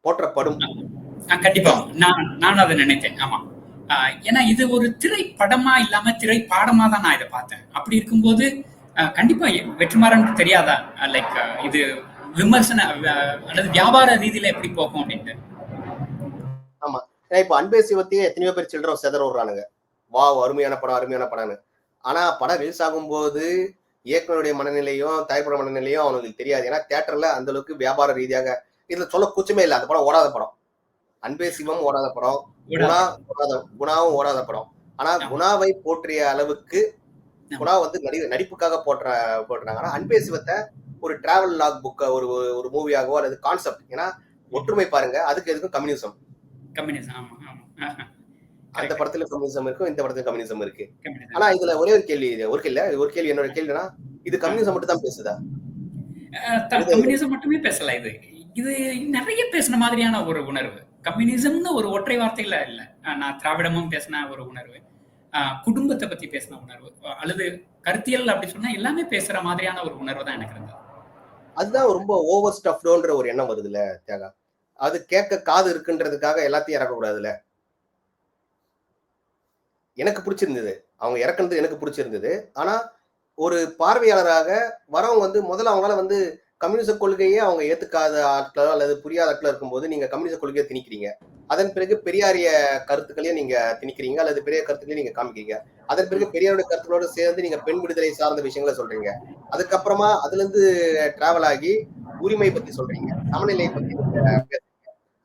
போற்றப்படும். கண்டிப்பா நான் அதை நினைத்தேன். ஆமா, ஏன்னா இது ஒரு திரைப்படமா இல்லாம திரைப்பாடமா தான் நான் இதை பார்த்தேன். அப்படி இருக்கும்போது கண்டிப்பா வெற்றிமாறன் தெரியாதா லைக் இது விமர்சன அல்லது வியாபார ரீதியில எப்படி போகும் அப்படின்ட்டு. ஆமா, இப்ப அன்பே சிவத்தையே எத்தனையோ பேர் சில்ட்ரன் செதற விடுறானுங்க. வா அருமையான படம்னு. ஆனா படம் ரிலீஸ் ஆகும்போது இயக்குனருடைய மனநிலையும் தயாரிப்பாளர் மனநிலையும் அவனுக்கு தெரியாது. ஏன்னா தியேட்டர்ல அந்த அளவுக்கு வியாபார ரீதியாக இதுல சொல்ல கூச்சமே இல்லை. அந்த படம் ஓடாத படம். அன்பே சிவம் ஓடாத படம், குணாவும் ஓடாத படம். ஆனா குணாவை போற்றிய அளவுக்கு குணா வந்து நடிப்புக்காக போட்டுறாங்க. ஆனா அன்பே சிவத்தை ஒரு டிராவல் லாக் புக்க ஒரு மூவியாகவோ அல்லது கான்செப்ட், ஏன்னா ஒற்றுமை பாருங்க, அதுக்கு எதுக்கும் கம்யூனிசம். அந்த படத்துல கம்யூனிசம் இருக்கும், இந்த படத்துல கம்யூனிசம் இருக்கு. ஆனா இதுல ஒரே ஒரு கேள்வி என்னோட கேள்வினா, இது கம்யூனிசம் மட்டும் தான் பேசுதா? கம்யூனிசம் மட்டுமே பேசல. இது நிறைய பேசின மாதிரியான ஒரு உணர்வு. கம்யூனிசம்னு ஒரு ஒற்றை வார்த்தையில இல்ல. நான் திராவிடமும் பேசின ஒரு உணர்வு, குடும்பத்தை பத்தி பேசின உணர்வு, அல்லது கருத்தியல் அப்படி சொன்னா எல்லாமே பேசுற மாதிரியான ஒரு உணர்வு தான் எனக்கு இருந்தது. அதுதான் ரொம்ப ஓவர் ஸ்டஃப்டோன்ற ஒரு எண்ணம் வருது இல்ல தியாகா? அது கேட்க காது இருக்குன்றதுக்காக எல்லாத்தையும் இறக்கக்கூடாதுல்ல. எனக்கு பிடிச்சிருந்தது, அவங்க இறக்குனது எனக்கு பிடிச்சிருந்தது. ஆனா ஒரு பார்வையாளராக வரவங்க வந்து முதல்ல அவங்களால வந்து கம்யூனிச கொள்கையே அவங்க ஏத்துக்காத ஆட்களோ அல்லது புரியாத ஆட்களோ இருக்கும்போது நீங்க கம்யூனிச கொள்கையை திணிக்கிறீங்க. அதன் பிறகு பெரியாரிய கருத்துக்களையும் நீங்க திணிக்கிறீங்க அல்லது பெரிய கருத்துக்களையும் நீங்க காமிக்கிறீங்க. அதன் பிறகு பெரியாருடைய கருத்துக்களோடு சேர்ந்து நீங்க பெண் விடுதலை சார்ந்த விஷயங்களை சொல்றீங்க. அதுக்கப்புறமா அதுல இருந்து டிராவல் ஆகி உரிமை பத்தி சொல்றீங்க, சமநிலை பத்தி பேசுறீங்க,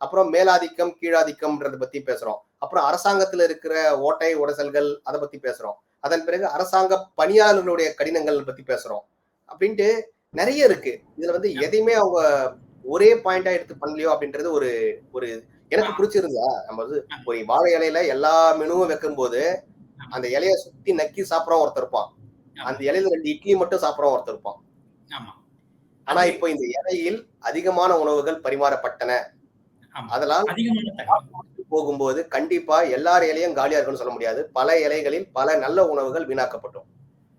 அப்புறம் மேலாதிக்கம் கீழாதிக்கம்ன்றதை பத்தி பேசுறோம், அப்புறம் அரசாங்கத்துல இருக்கிற ஓட்டை உடசல்கள் அதை பத்தி பேசுறோம், அதன் பிறகு அரசாங்க பணியாளர்களுடைய கடினங்கள் பத்தி பேசுறோம் அப்படின்ட்டு நிறைய இருக்கு. இதுல வந்து எதையுமே அவங்க ஒரே பாயிண்டா எடுத்து பண்ணலையோ அப்படின்றது ஒரு ஒரு எனக்கு பிடிச்சிருந்தா. நம்ம வந்து ஒரு வாழை இலையில எல்லா மெனுவும் வைக்கும் போது அந்த இலையை சுத்தி நக்கி சாப்பிடறோம் ஒருத்தர் இருப்பான், அந்த இலையில 2 இட்லி மட்டும் சாப்பிடறோம் ஒருத்தர் இருப்பான். ஆனா இப்போ இந்த இலையில் அதிகமான உணவுகள் பரிமாறப்பட்டன. அதெல்லாம் போகும்போது கண்டிப்பா எல்லார் இலையும் காலியா இருக்குன்னு சொல்ல முடியாது. பல இலைகளில் பல நல்ல உணவுகள் வீணாக்கப்பட்டோம்.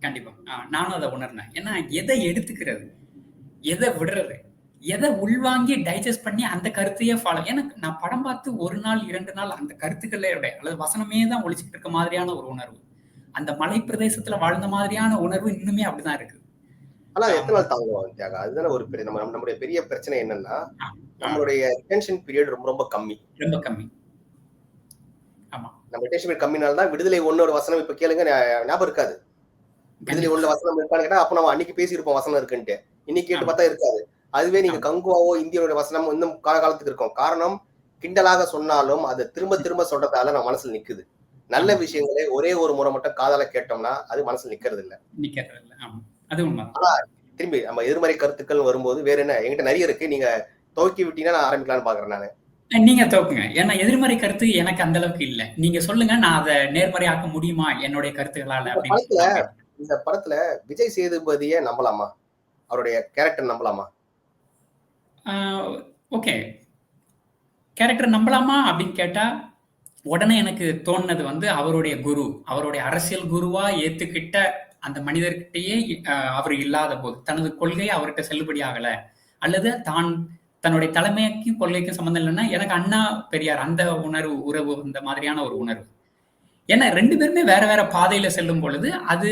கண்டிப்பா நானும் அதை உணர்ந்தேன். ஏன்னா எதை எடுத்துக்கிறது, எதை விடுறது, எதை உள்வாங்கி டைஜஸ்ட் பண்ணி அந்த கருத்தையே ஃபாலோ. எனக்கு நான் படம் பார்த்து 1 நாள் 2 நாள் அந்த கருத்துக்களே அல்லது வசனமே தான் ஒழிச்சுட்டு இருக்க மாதிரியான ஒரு உணர்வு, அந்த மலை பிரதேசத்துல வாழ்ந்த மாதிரியான உணர்வு இன்னுமே அப்படிதான் இருக்கு. ஆனா எத்தனை நாள் தாங்குவோம் தியாகா? அதுதானே ஒரு பெரிய நம்மளுடைய பெரிய பிரச்சனை என்னன்னா, நம்மளுடைய ரிட்டென்ஷன் பீரியட் ரொம்ப ரொம்ப கம்மி. ஆமா, நம்ம ரிட்டென்ஷன் பீரியட் கம்மினால்தான் விடுதலை 1 வசனம் இப்ப கேளுங்க ஞாபகம் இருக்காது. விடுதலை 1 வசனம் இருக்கான்னு கேட்டா அப்ப நம்ம அன்னைக்கு பேசியிருப்போம் வசனம் இருக்குன்ட்டு. இன்னைக்கு கேட்டு பார்த்தா இருக்காது. அதுவே நீங்க கங்குவாவோ இந்தியனுடைய வசனம் இன்னும் காலகாலத்துக்கு இருக்கும். காரணம், கிண்டலாக சொன்னாலும் அது திரும்ப திரும்ப சொல்றதால நம்ம மனசுல நிக்குது. நல்ல விஷயங்களை ஒரே ஒரு முறை மட்டும் காதால கேட்டோம்னா அது மனசுல நிக்கிறது இல்ல. அது உண்மை. ஆனா திரும்பி நம்ம எதிர்மறை கருத்துக்கள் வரும்போது வேற என்ன என்கிட்ட நிறைய இருக்கு. நீங்க துவக்கி விட்டீங்கன்னா நான் ஆரம்பிக்கலாம்னு பாக்குறேன் நானு. நீங்க துவக்குங்க. ஏன்னா எதிர்மறை கருத்து எனக்கு அந்த அளவுக்கு இல்ல. நீங்க சொல்லுங்க, நான் அத நேர்மறையாக்க முடியுமா என்னுடைய கருத்துக்களால இந்த அப்படின்னு படத்துல நான் பேசுறேன். இந்த படத்துல விஜய் சேதுபதியை நம்பலாமா? அவருடைய கேரக்டர் நம்பலாமா? ஆ ஓகே. கேரக்டர் நம்பலாமா அப்படின்னு கேட்டா, உடனே எனக்கு தோணுனது வந்து அவருடைய குரு. அவருடைய அரசியல் குருவா ஏத்துக்கிட்ட அந்த மனிதர்கிட்டயே அவர் இல்லாத போது, தனது கொள்கை அவர்ட்ட செல்லுபடி ஆகல. அல்லது தன்னுடைய தலைமைக்கும் கொள்கைக்கும் சம்மந்தம் இல்லன்னா, எனக்கு அண்ணா, பெரியார் அந்த உறவு இந்த மாதிரியான ஒரு உணர்வு. ஏன்னா 2 பேருமே வேற வேற பாதையில செல்லும் பொழுது, அது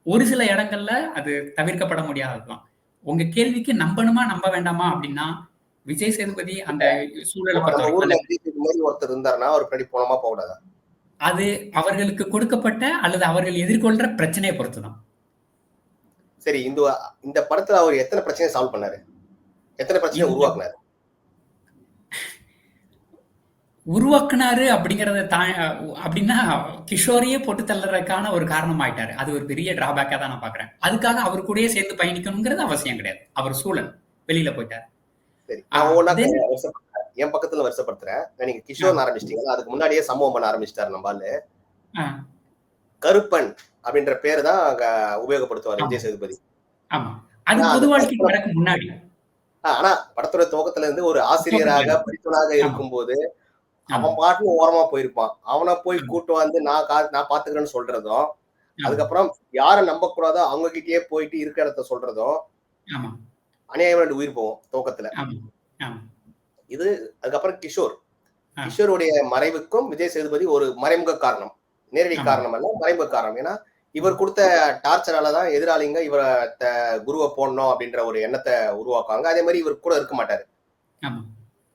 ஒரு சில இடங்கள்ல அது தவிர்க்கப்பட முடியாததுதான். உங்க கேள்விக்கு நம்பணுமா, நம்ப வேண்டாமா அப்படின்னா, விஜய் சேதுபதி அந்த சூழல இப்ப நம்ம பொறுத்தவரைக்கும் ஊர்ல விஜய் சேதுபதி ஒருத்தர் இருந்தாருன்னா அவர் பின்னாடி போனோமா போகக்கூடாதா? அது அவர்களுக்கு கொடுக்கப்பட்ட அல்லது அவர்கள் எதிர்கொள்ற பிரச்சனைய பொறுத்து தான். சரி, இந்த இந்த படத்துல அவர் எத்தனை பிரச்சனையை சால்வ் பண்ணாரு? எத்தனை பிரச்சனையை இந்த உருவாக்குனாரு? உருவாக்குனாரு அப்படிங்கிறத அப்படின்னா கிஷோரையே போட்டு தள்ளுறதுக்கான ஒரு காரணம் ஆயிட்டாரு. அது ஒரு பெரிய டிராபேக்கா தான் நான் பாக்குறேன். அதுக்காக அவர் கூடயே சேர்ந்து பயணிக்கணுங்கிறது அவசியம் கிடையாது. அவர் சூழல் வெளியில போயிட்டாரு. சரி, நான் ஒவ்வொன்னா அதே என் பக்கத்துல வருஷப்படுத்துறேன். நீங்க கிஷோர் ஆரம்பிச்சிட்டீங்களா? அதுக்கு முன்னாடியே சம்பவம் பண்ண ஆரம்பிச்சிட்டாரு நம்ம ஆளு. ஆ, கருப்பன் அப்படின்ற பேரு தான் அங்க உபயோகப்படுத்துவாரு ஆமா, விஜய் சேதுபதி. ஆமா. அது ஆனா அந்த பொது வாழ்க்கைக்கு கருப்பனை வரக்கு முன்னாடி. ஆனா படத்தோட துவக்கத்துல இருந்து ஒரு துவக்கத்துல ஆசிரியராக இருந்து. படித்தவனாக ஆமா, இருக்கும்போது ஆமா, அவன் பாட்டுன்னு ஓரமா போயிருப்பான். அவனை போய் ஆமா, கூட்டு வந்து நான் பாத்துக்கிறேன்னு சொல்றதும், ஆமா, அதுக்கப்புறம் யார நம்பக்கூடாதோ அவங்க கிட்டயே போயிட்டு இருக்க இடத்த சொல்றதும் ஆமா, அநியாயமா 2 உயிர் போகும் துவக்கத்துல. ஆமா, ஆமா, இது அதுக்கப்புறம் கிஷோர். ஆ, கிஷோருடைய மறைவுக்கும் விஜய் சேதுபதி ஒரு மறைமுக காரணம். நேரடி ஆமா, காரணம் அல்ல, மறைமுக காரணம். ஏன்னா இவர் கொடுத்த டார்ச்சரால தான் எதிராளிங்க இவர குருவ போடணும் அப்படின்ற ஒரு எண்ணத்தை உருவாக்குவாங்க. அதே மாதிரி இவர் கூட இருக்க மாட்டாரு. ஆமா,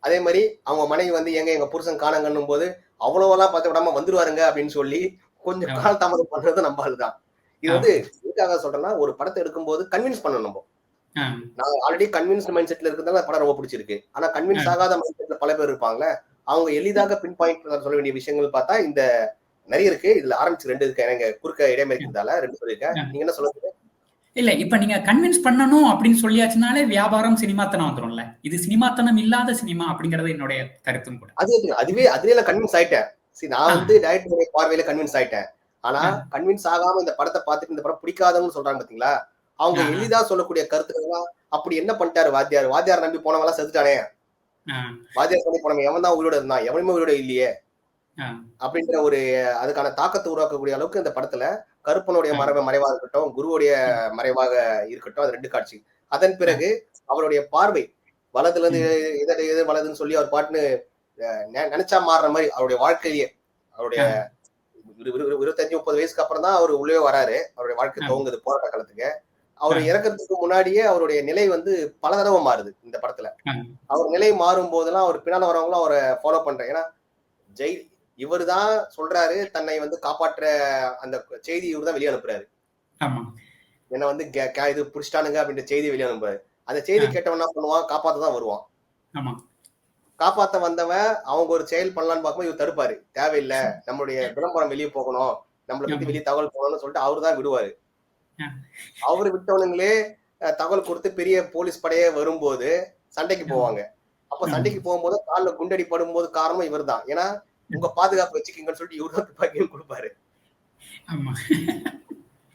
அதே மாதிரி அவங்க மனைவி வந்து எங்க புருஷன் காணங்கன்னும் போது அவ்வளவெல்லாம் பார்த்து விடாம வந்துருவாருங்க அப்படின்னு சொல்லி கொஞ்சம் ஆமா, கால தாமதம் பண்றது நம்ம ஆளுதான். இது ஆமா, வந்து எதுக்காக சொல்றேன்னா ஒரு படத்தை எடுக்கும்போது கன்வின்ஸ் பண்ணணும் நம்ம. ஆ, நான் ஆல்ரெடி கன்வின்ஸ்ட் மைண்ட் செட்ல இருக்கிறதால படம் ரொம்ப பிடிச்சிருக்கு. ஆனா ஆ, கன்வின்ஸ் ஆகாத மைண்ட் செட்ல பல பேர் இருப்பாங்கல்ல. அவங்க எளிதாக பின் பாயிண்ட் சொல்ல வேண்டிய விஷயங்கள் பார்த்தா இந்த நிறைய இருக்கு. இதுல ஆரம்பிச்சு 2 இருக்கு. எனக்கு குறுக்க இடைமை இருக்கிறதால 2 சொல்லியிருக்கேன். ஆ. நீங்க என்ன சொல்லுங்க? இல்ல, இப்ப நீங்க கன்வின்ஸ் பண்ணணும் அப்படின்னு சொல்லியாச்சுனாலே வியாபாரம், சினிமாத்தனம் வந்துரும்ல. இது சினிமாத்தனம் இல்லாத சினிமா அப்படிங்கிறது என்னுடைய கருத்தும் கூட. அதுவே நான் கன்வின்ஸ் ஆயிட்டேன். சரி, நான் ஆ, வந்து டைரக்டருடைய பார்வையில கன்வின்ஸ் ஆயிட்டேன். ஆனா ஆ, கன்வின்ஸ் ஆகாம இந்த படத்தை பார்த்துட்டு இந்த படம் பிடிக்காதவங்கன்னு சொல்றாங்க பாத்தீங்களா? அவங்க ஆ, எளிதா சொல்லக்கூடிய கருத்துக்கள்லாம் அப்படி என்ன பண்ணிட்டாரு வாத்தியார்? வாத்தியார் நம்பி போனவங்க எல்லாம் செத்துட்டானே. ஆ, வாத்தியார் நம்பி போனவன் எவன் தான் உயிரோட இருந்தான்? எவனுமே உயிரோட இல்லையே. ஆ, அப்படின்ற ஒரு அதுக்கான தாக்கத்தை உருவாக்கக்கூடிய அளவுக்கு இந்த படத்துல கருப்பனுடைய ஆ, மறைவா இருக்கட்டும், குருவுடைய மறைவாக இருக்கட்டும், அது 2 காட்சி. அதன் ஆ, பிறகு அவருடைய பார்வை வலதுல இருந்து ம், எது வலதுன்னு சொல்லி அவர் பாட்டுன்னு நினைச்சா மாறுற மாதிரி அவருடைய வாழ்க்கையே அவருடைய ஆ, 25, 30 வயசுக்கு அப்புறம் தான் அவர் உள்ளே வராரு. அவருடைய வாழ்க்கை ஆ, துவங்குது போராட்ட காலத்துக்கு. ஆ, அவர் இறக்கறதுக்கு முன்னாடியே அவருடைய நிலை வந்து பல தடவை மாறுது இந்த படத்துல. ஆ, அவர் நிலை மாறும் போதெல்லாம் அவர் பின்னால வரவங்களும் அவரை ஃபாலோ பண்றாங்க. ஏன்னா ஜெய் இவர் தான் சொல்றாரு தன்னை வந்து காப்பாற்ற அந்த செய்தி இவர் தான் வெளியே அனுப்புறாரு. ஆமா, என்ன வந்து இது புடிச்சிட்டானுங்க அப்படின்ற செய்தி வெளியே அனுப்புறாரு. அந்த செய்தி ஆ, கேட்டவன் என்ன பண்ணுவான்? காப்பாத்த தான் வருவான். ஆமா, காப்பாத்த வந்தவன் அவங்க ஒரு செயல் பண்ணலான்னு பார்க்கும்போது இவர் தடுப்பாரு. தேவையில்லை, நம்மளுடைய விளம்பரம் வெளியே போகணும், நம்மளை பத்தி ஆமா, வெளியே தகவல் போகணும்னு சொல்லிட்டு அவரு தான் விடுவாரு. ஆ, அவரு விட்டவனுங்களே தகவல் கொடுத்து பெரிய போலீஸ் படையே வரும்போது சண்டைக்கு ஆமா, போவாங்க. அப்ப ஆமா, சண்டைக்கு போகும்போது கால்ல குண்டடி படும்போது காரணம் இவர் தான். ஏன்னா உங்க பாதுகாப்பு வச்சுக்கீங்கன்னு சொல்லிட்டு இவரு தான் துப்பாக்கியும் கொடுப்பாரு. ஆமா,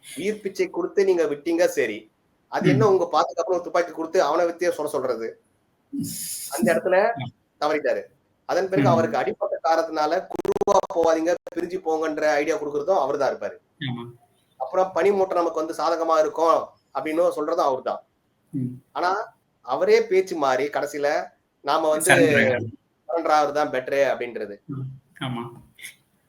உயிர் பிச்சை கொடுத்து நீங்க விட்டீங்க சரி. அது என்ன ம், உங்க பாதுகாப்புல துப்பாக்கி கொடுத்து அவனை வித்தியே சொல்றது? அந்த இடத்துல தவறிட்டாரு. அதன் பிறகு ம், அவருக்கு அடிப்பட்ட காரணத்தினால குழுவா போவாதீங்க, பிரிஞ்சு போங்கன்ற ஐடியா கொடுக்கறதும் அவர்தான் இருப்பாரு. ஆமா, அப்புறம் பனிமூட்டம் நமக்கு வந்து சாதகமா இருக்கும் அப்படின்னு சொல்றதும் அவர்தான். ம். ஆனா அவரே பேச்சு மாறி கடைசியில நாம வந்து சரண்டர் ஆயிடுறாங்க. சரண்டர் ஆகுறது தான் பெட்டரு அப்படின்றது. ம், ஆமா,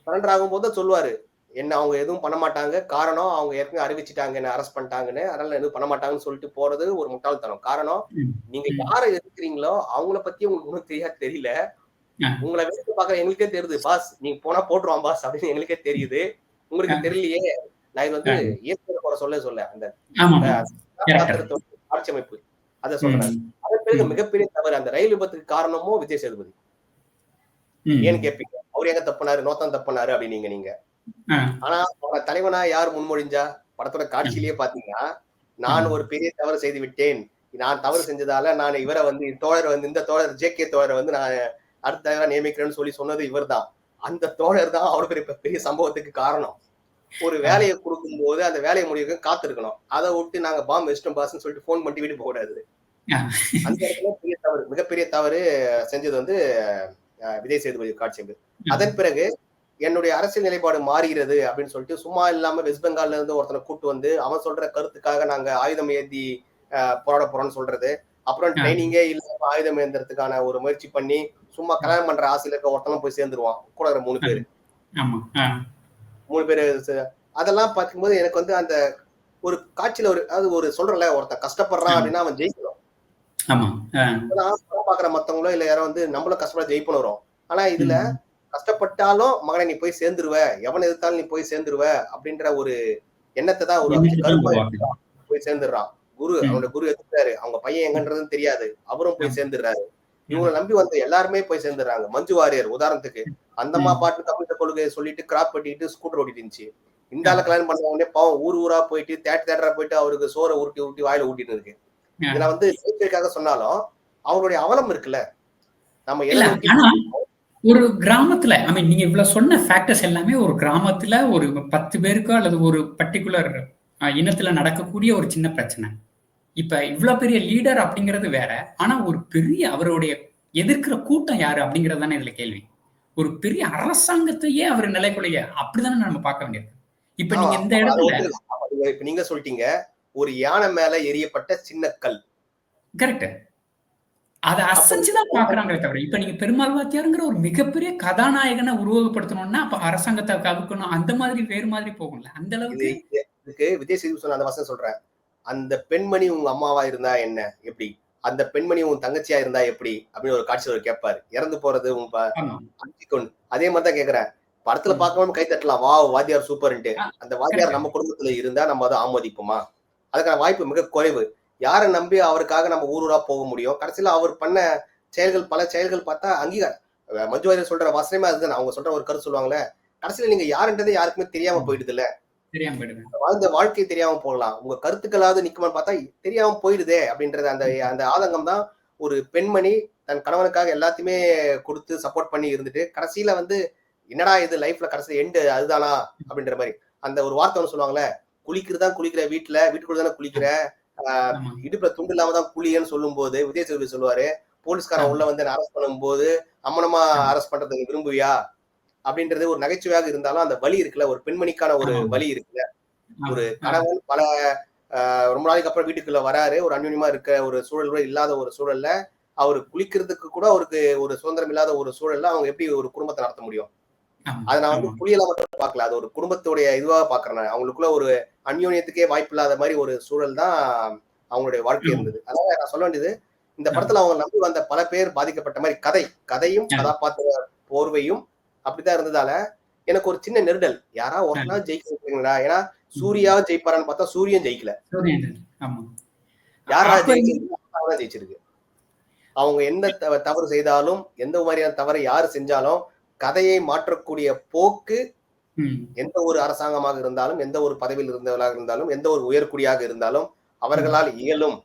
சரண்டர் ஆகும்போது சொல்லுவாரு. என்ன அவங்க எதுவும் பண்ண மாட்டாங்க. காரணம் அவங்க ஏற்கனவே அறிவிச்சுட்டாங்க, என்ன அரெஸ்ட் பண்ணிட்டாங்கன்னு. அதனால எதுவும் பண்ண மாட்டாங்கன்னு சொல்லிட்டு போறது ஒரு முட்டாள்தனம். காரணம் ம், நீங்க ம், யார எதிர்க்கிறீங்களோ அவங்கள பத்தி உங்களுக்கு ஒண்ணும் தெரியல. ஆ, உங்கள வேடிக்கை பார்க்க எங்களுக்கே தெரியுது. பாஸ் நீங்க போனா போட்டுருவான் பாஸ் அப்படின்னு எங்களுக்கே தெரியுது. உங்களுக்கு ஆ, தெரியலையே. நான் இது வந்து ஆ, இயற்கையை குறை சொல்ல அந்த ஆமாமா. கேரக்டர். கதாபாத்திரத்தோட காட்சி அமைப்பு. அத சொல்றேன். ம், அதன் பிறகு ம், மிகப்பெரிய தவறு அந்த ரயில் விபத்துக்கு காரணமும் விஜய் சேதுபதி. ஏன்னு ம், கேட்பீங்க. அவரு எங்க தப்புனாரு? நோத்தான் தப்புனாரு அப்படின்னீங்க நீங்க. ஆ, ஆனா அவன தலைவனா யார் முன்மொழிஞ்சா? படத்தோட ஆ, காட்சியிலேயே பாத்தீங்கன்னா, நான் ஒரு பெரிய தவறு செய்து விட்டேன். நான் தவறு செஞ்சதால நான் இவரை வந்து இந்த தோழர் ஜே.கே. தோழரை வந்து நான் அடுத்த தலைவரா நியமிக்கிறேன்னு சொல்லி சொன்னது இவர்தான். அந்த தோழர் தான் அவ்வளவு பெரிய பெரிய சம்பவத்துக்கு காரணம். ஒரு வேலையை கொடுக்கும்போது அந்த வேலையை முடிவுக்கு காத்திருக்கணும். அதை விட்டு நாங்க பாம்பு வச்சிட்டோம் பாஸ்ன்னு சொல்லிட்டு போன் பண்ணிட்டு வீட்டுக்கு போக கூடாது. அந்த இடத்துல பெரிய தவறு, மிகப்பெரிய தவறு செஞ்சது வந்து விஜய் சேதுபதி காட்சி. அதன் பிறகு என்னுடைய அரசியல் நிலைப்பாடு மாறுகிறது அப்படின்னு சொல்லிட்டு சும்மா இல்லாம வெஸ்ட் பெங்கால்ல இருந்து ஒருத்தனை கூட்டு வந்து அவன் சொல்ற கருத்துக்காக நாங்க ஆயுதம் ஏந்தி போராட போறோம்னு சொல்றது, அப்புறம் ட்ரைனிங்கே இல்லாம ஆயுதம் ஏந்திரத்துக்கான ஒரு முயற்சி பண்ணி சும்மா கல்யாணம் பண்ற ஆசையில இருக்க ஒருத்தனும் போய் சேர்ந்துருவான் கூட 3 பேரு. 3 பேரு அதெல்லாம் பார்க்கும்போது எனக்கு வந்து அந்த ஒரு காட்சியில ஒரு சொல்றல ஒருத்தன் கஷ்டப்படுறான் அப்படின்னா அவன் ஜெயிக்கணும். பாக்குற மத்தவங்களோ இல்ல யாரோ வந்து நம்மளும் கஷ்டப்பட ஜெயிப்பணும் வரும். ஆனா இதுல கஷ்டப்பட்டாலும் மகனை நீ போய் சேர்ந்துருவ, எவன் எதிர்த்தாலும் நீ போய் சேர்ந்துருவ அப்படின்ற ஒரு எண்ணத்தை தான் ஒரு போய் சேர்ந்துடுறான். குரு அவனோட குரு எதிர்த்தாரு, அவங்க பையன் எங்கன்றதுன்னு தெரியாது, அவரும் போய் சேர்ந்துடுறாரு. இவங்களை நம்பி வந்து எல்லாருமே போய் சேர்ந்துடுறாங்க. மஞ்சு வாரியர் உதாரணத்துக்கு அந்தம்மா பாட்டு கம்யூனிஸ்ட் கொள்கையை சொல்லிட்டு கிராப் பண்ணிட்டு ஸ்கூட்டர் ஓட்டிட்டு இருந்துச்சு. இந்த ஆளை கல்யாணம் பண்ண உடனே பாவம் ஊரா போயிட்டு தேட்டரா போயிட்டு அவருக்கு சோறை உருட்டி வாயில ஊட்டிட்டு இருக்கு. இதுல வந்து சேர்க்கைக்காக சொன்னாலும் அவங்களுடைய அவலம் இருக்குல்ல. நம்ம ஒரு கிராமத்துல நீங்க இவ்வளவு சொன்ன ஃபேக்டர்ஸ் எல்லாமே ஒரு கிராமத்துல ஒரு 10 பேருக்கோ அல்லது ஒரு பர்டிகுலர் இனத்துல நடக்கக்கூடிய ஒரு சின்ன பிரச்சனை. இப்ப இவ்வளவு பெரிய லீடர் அப்படிங்கிறது வேற. ஆனா ஒரு பெரிய அவருடைய எதிர்க்கிற கூட்டம் யாரு அப்படிங்கிறது தானே இதுல கேள்வி. ஒரு பெரிய அரசாங்கத்தையே அவர் நிலைக்குலைய அப்படிதானே நம்ம பார்க்க வேண்டியது. இப்ப நீங்க இந்த இடத்துல நீங்க சொல்லிட்டீங்க ஒரு யானை மேல எரியப்பட்ட சின்ன கல். கரெக்ட். அதை அசைஞ்சுதான் பாக்குறாங்களே தவிர இப்ப நீங்க பெருமாள் வாத்தியாருங்கிற ஒரு மிகப்பெரிய கதாநாயகனை உருவகப்படுத்தணும்னா அப்ப அரசாங்கத்தை கவுக்கணும் அந்த மாதிரி வேறு மாதிரி போகும்ல. அந்த அளவுக்கு இதுக்கு விஜய் சேதுபதி சொன்ன அந்த வசனம் சொல்றேன். அந்த பெண்மணி உங்க அம்மாவா இருந்தா என்ன எப்படி, அந்த பெண்மணி உன் தங்கச்சியா இருந்தா எப்படி அப்படின்னு ஒரு காட்சியில் அவர் கேட்பாரு. இறந்து போறது அதே மாதிரிதான் கேக்குறேன். படத்துல பார்க்கணும் கை தட்டலாம், வா வாத்தியார் சூப்பர்ன்ட்டு. அந்த வாத்தியார் நம்ம குடும்பத்துல இருந்தா நம்ம அதை ஆமோதிப்போமா? அதுக்கான வாய்ப்பு மிக குறைவு. யாரை நம்பி அவருக்காக நம்ம ஊரா போக முடியும்? கடைசியில அவர் பண்ண செயல்கள் பல செயல்கள் பார்த்தா அங்கீகாரம். மஞ்சு வாரியர் சொல்ற வசனமே அதுதான். அவங்க சொல்ற ஒரு கருத்து சொல்லுவாங்களே, கடைசியில நீங்க யாருன்றதே யாருக்குமே தெரியாம போயிடுது இல்ல. வாழ்ந்த வாழ்க்கை தெரியாம போகலாம், உங்க கருத்துக்களாவது நிக்குமான்னு பார்த்தா தெரியாம போயிடுதே அப்படின்றது அந்த ஆதங்கம் தான். ஒரு பெண்மணி தன் கணவனுக்காக எல்லாத்தையுமே கொடுத்து சப்போர்ட் பண்ணி இருந்துட்டு கடைசியில வந்து என்னடா இது லைஃப்ல கடைசி எண்டு அதுதானா அப்படின்ற மாதிரி அந்த ஒரு வார்த்தை ஒன்று சொல்லுவாங்களே, குளிக்கிறதான் குளிக்கிற வீட்டுக்குள்ள தானே குளிக்கிற, இடுப்புல துண்டு இல்லாம தான் குளியன்னு சொல்லும் போது விஜய் சேதுபதி சொல்லுவாரு, போலீஸ்காரன் உள்ள வந்து அரெஸ்ட் பண்ணும் போது அம்மனமா அரெஸ்ட் பண்றதுக்கு விரும்புவியா அப்படின்றது ஒரு நகைச்சுவையாக இருந்தாலும் அந்த வலி இருக்குல்ல, ஒரு பெண்மணிக்கான ஒரு வலி இருக்குல்ல. ஒரு கணவன் பல ரொம்ப நாளைக்கு அப்புறம் வீட்டுக்குள்ள வராரு, ஒரு அந்யுன்யமா இருக்க ஒரு சூழல் கூட இல்லாத ஒரு சூழல்ல அவரு குளிக்கிறதுக்கு கூட அவருக்கு ஒரு சுதந்திரம் இல்லாத ஒரு சூழல்ல அவங்க எப்படி ஒரு குடும்பத்தை நடத்த முடியும்? அதை நான் வந்து புலியெல்லாம் மட்டும் பார்க்கல, அது ஒரு குடும்பத்துடைய இதுவாக பாக்குறேன். அவங்களுக்குள்ள ஒரு அந்யோன்யத்துக்கே வாய்ப்பு இல்லாத மாதிரி ஒரு சூழல் தான் அவங்களுடைய வாழ்க்கை இருந்தது. அதனால நான் சொல்ல வேண்டியது, இந்த படத்துல அவங்க நம்பி வந்த பல பேர் பாதிக்கப்பட்ட மாதிரி கதையும் கதாபாத்திர போர்வையும் அப்படித்தான் இருந்ததால எனக்கு ஒரு சின்ன நெருடல். யாரா ஒருத்தனா ஜெயிக்கிறீங்களா? ஏன்னா சூர்யாவும் ஜெயிப்பாரான்னு பார்த்தா சூரியன் ஜெயிக்கல. யாரா ஜெயிச்சிருக்கு? அவங்க எந்த தவறு செய்தாலும், எந்த மாதிரியான தவறை யாரு செஞ்சாலும் கதையை மாற்றக்கூடிய போக்கு எந்த ஒரு அரசாங்கமாக இருந்தாலும், எந்த ஒரு பதவியில் இருந்தவர்களாக இருந்தாலும், எந்த ஒரு உயர்குடியாக இருந்தாலும் அவர்களால் இயலும்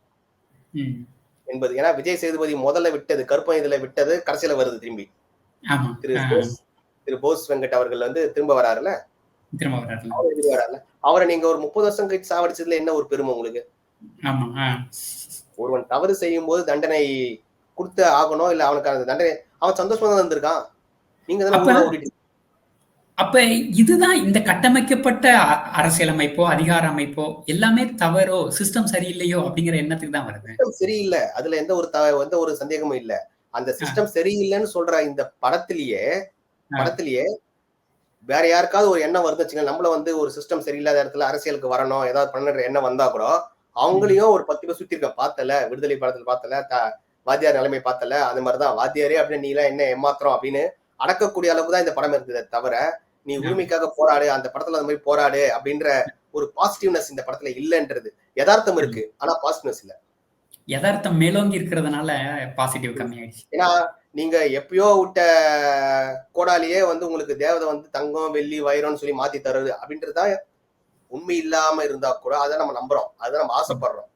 என்பது. ஏன்னா விஜய் சேதுபதி முதல்ல விட்டது கருப்பன் இதுல விட்டது கடைசியில வருது திரும்பி. திரு போஸ் வெங்கட் அவர்கள் வந்து திரும்ப வராருல, அவரை நீங்க ஒரு 30 வருஷம் கழிச்சு சாவடிச்சதுல என்ன ஒரு பெருமை உங்களுக்கு? ஒருவன் தவறு செய்யும் போது தண்டனை கொடுத்து ஆகணும், இல்ல அவனுக்கு அந்த தண்டனை அவன் சந்தோஷமா தான் இருந்திருக்கான். நீங்க தானே அப்ப இதுதான் இந்த கட்டமைக்கப்பட்ட அரசியலமைப்போ அதிகார அமைப்போ எல்லாமே தவறோ சிஸ்டம் சரியில்லையோ அப்படிங்கிற எண்ணத்துக்கு தான் வருது. சிஸ்டம் சரியில்லை, அதுல எந்த ஒரு சந்தேகமும் இல்ல. அந்த சிஸ்டம் சரியில்லைன்னு சொல்ற இந்த படத்திலேயே வேற யாருக்காவது ஒரு எண்ணம் வருதுச்சுங்க, நம்மள வந்து ஒரு சிஸ்டம் சரியில்லாத இடத்துல அரசியலுக்கு வரணும் ஏதாவது பண்ணுற எண்ணம் வந்தா கூட அவங்களையும் ஒரு 10 பேர் சுத்தி இருக்க பார்த்தல, விடுதலை படத்துல பார்த்தல, வாத்தியார் நிலைமை பார்த்தல, அது மாதிரிதான் வாத்தியாரே அப்படின்னு நீ எல்லாம் என்ன ஏமாத்திரம் அப்படின்னு அடக்கக்கூடிய அளவுக்கு தான் இந்த படம் இருக்குது. தவிர நீ உரிமைக்காக போராடு, அந்த படத்துல அந்த மாதிரி போராடு அப்படின்ற ஒரு பாசிட்டிவ்னஸ் இந்த படத்துல இல்லைன்றது. யதார்த்தம் இருக்கு, ஆனா பாசிட்டிவ்னஸ் இல்ல. யதார்த்தம் மேலோங்கி இருக்கிறதுனால பாசிட்டிவ் கம்மியாயிடுச்சு. ஏன்னா நீங்க எப்பயோ விட்ட கோடாலியே வந்து உங்களுக்கு தேவதை வந்து தங்கம் வெள்ளி வைரம்னு சொல்லி மாத்தி தருது அப்படின்றதுதான் உண்மை இல்லாம இருந்தா கூட அதை நம்ம நம்புறோம், அதை நம்ம ஆசைப்படுறோம்.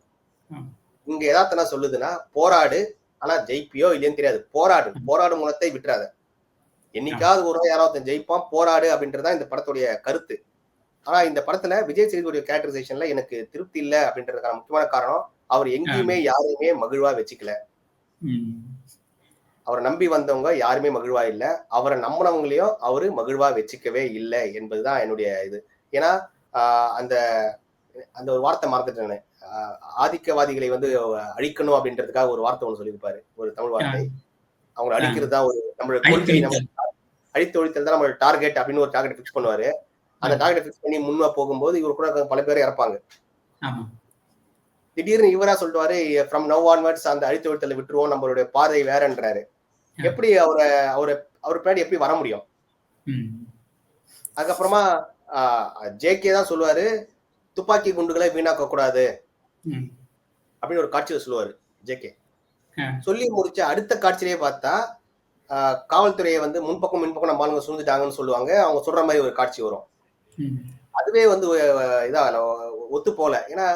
ம். இங்க யதார்த்தம் என்ன சொல்லுதுன்னா, போராடு, ஆனா ஜெயிப்பியோ இல்லையன்னு தெரியாது. போராடு, போராடும் குணத்தை விட்டுறாத. என்னைக்காவது ஒரு நாள் யாராவது ஜெயிப்பான், போராடு அப்படின்றதான் இந்த படத்துடைய கருத்து. ஆனா இந்த படத்துல விஜய் சேதுபதியோட கேரக்டரைசேஷன்ல எனக்கு திருப்தி இல்ல அப்படின்றதுக்கான முக்கியமான காரணம், அவர் எங்கேயுமே யாரையுமே மகிழ்வா வச்சுக்கல. ம். அவரை நம்பி வந்தவங்க யாருமே மகிழ்வா இல்ல. அவரை நம்பினவங்களையும் அவரு மகிழ்வா வச்சுக்கவே இல்ல என்பதுதான் என்னுடைய இது. ஏன்னா அந்த அந்த ஒரு வார்த்தை மறந்துட்டேன் நானு. ஆதிக்கவாதிகளை வந்து அழிக்கணும் அப்படின்றதுக்காக ஒரு வார்த்தை ஒண்ணு சொல்லியிருப்பாரு. ஒரு தமிழ் வார்த்தை. அவங்களை அழிக்கிறது தான் ஒரு நம்மளோட கொள்கை. நம்ம அழித்து ஒழித்தல் தான் நம்மளோட டார்கெட் அப்படின்னு ஒரு டார்கெட் ஃபிக்ஸ் பண்ணுவாரு. அந்த டார்கெட் ஃபிக்ஸ் பண்ணி முன்வா போகும்போது இவர் கூட பல பேர் இறப்பாங்க. திடீர்னு இவரா சொல்லிட்டுவாரு, ஃப்ரம் நவ் ஆன்வர்ட்ஸ் அந்த அழித்து ஒழித்தலை விட்டுருவோம், நம்மளுடைய பாதை வேறன்றாரு. எப்படி அவர் பின்னாடி எப்படி வர முடியும்? அதுக்கப்புறமா ஜேகே தான் சொல்லுவாரு, துப்பாக்கி குண்டுகளை வீணாக்க கூடாது அப்படின்னு ஒரு காட்சியில சொல்லுவாரு ஜேகே. சொல்லி முடிச்ச அடுத்த காட்சியிலேயே பார்த்தா காவல்துறையை வந்து முன்பக்கம் முன்பக்கம் நம்ம ஆளுங்க சூழ்ந்துட்டாங்கன்னு சொல்லுவாங்க. அவங்க சொல்ற மாதிரி ஒரு காட்சி வரும். அதுவே வந்து இதா ஒத்து போல. ஏன்னா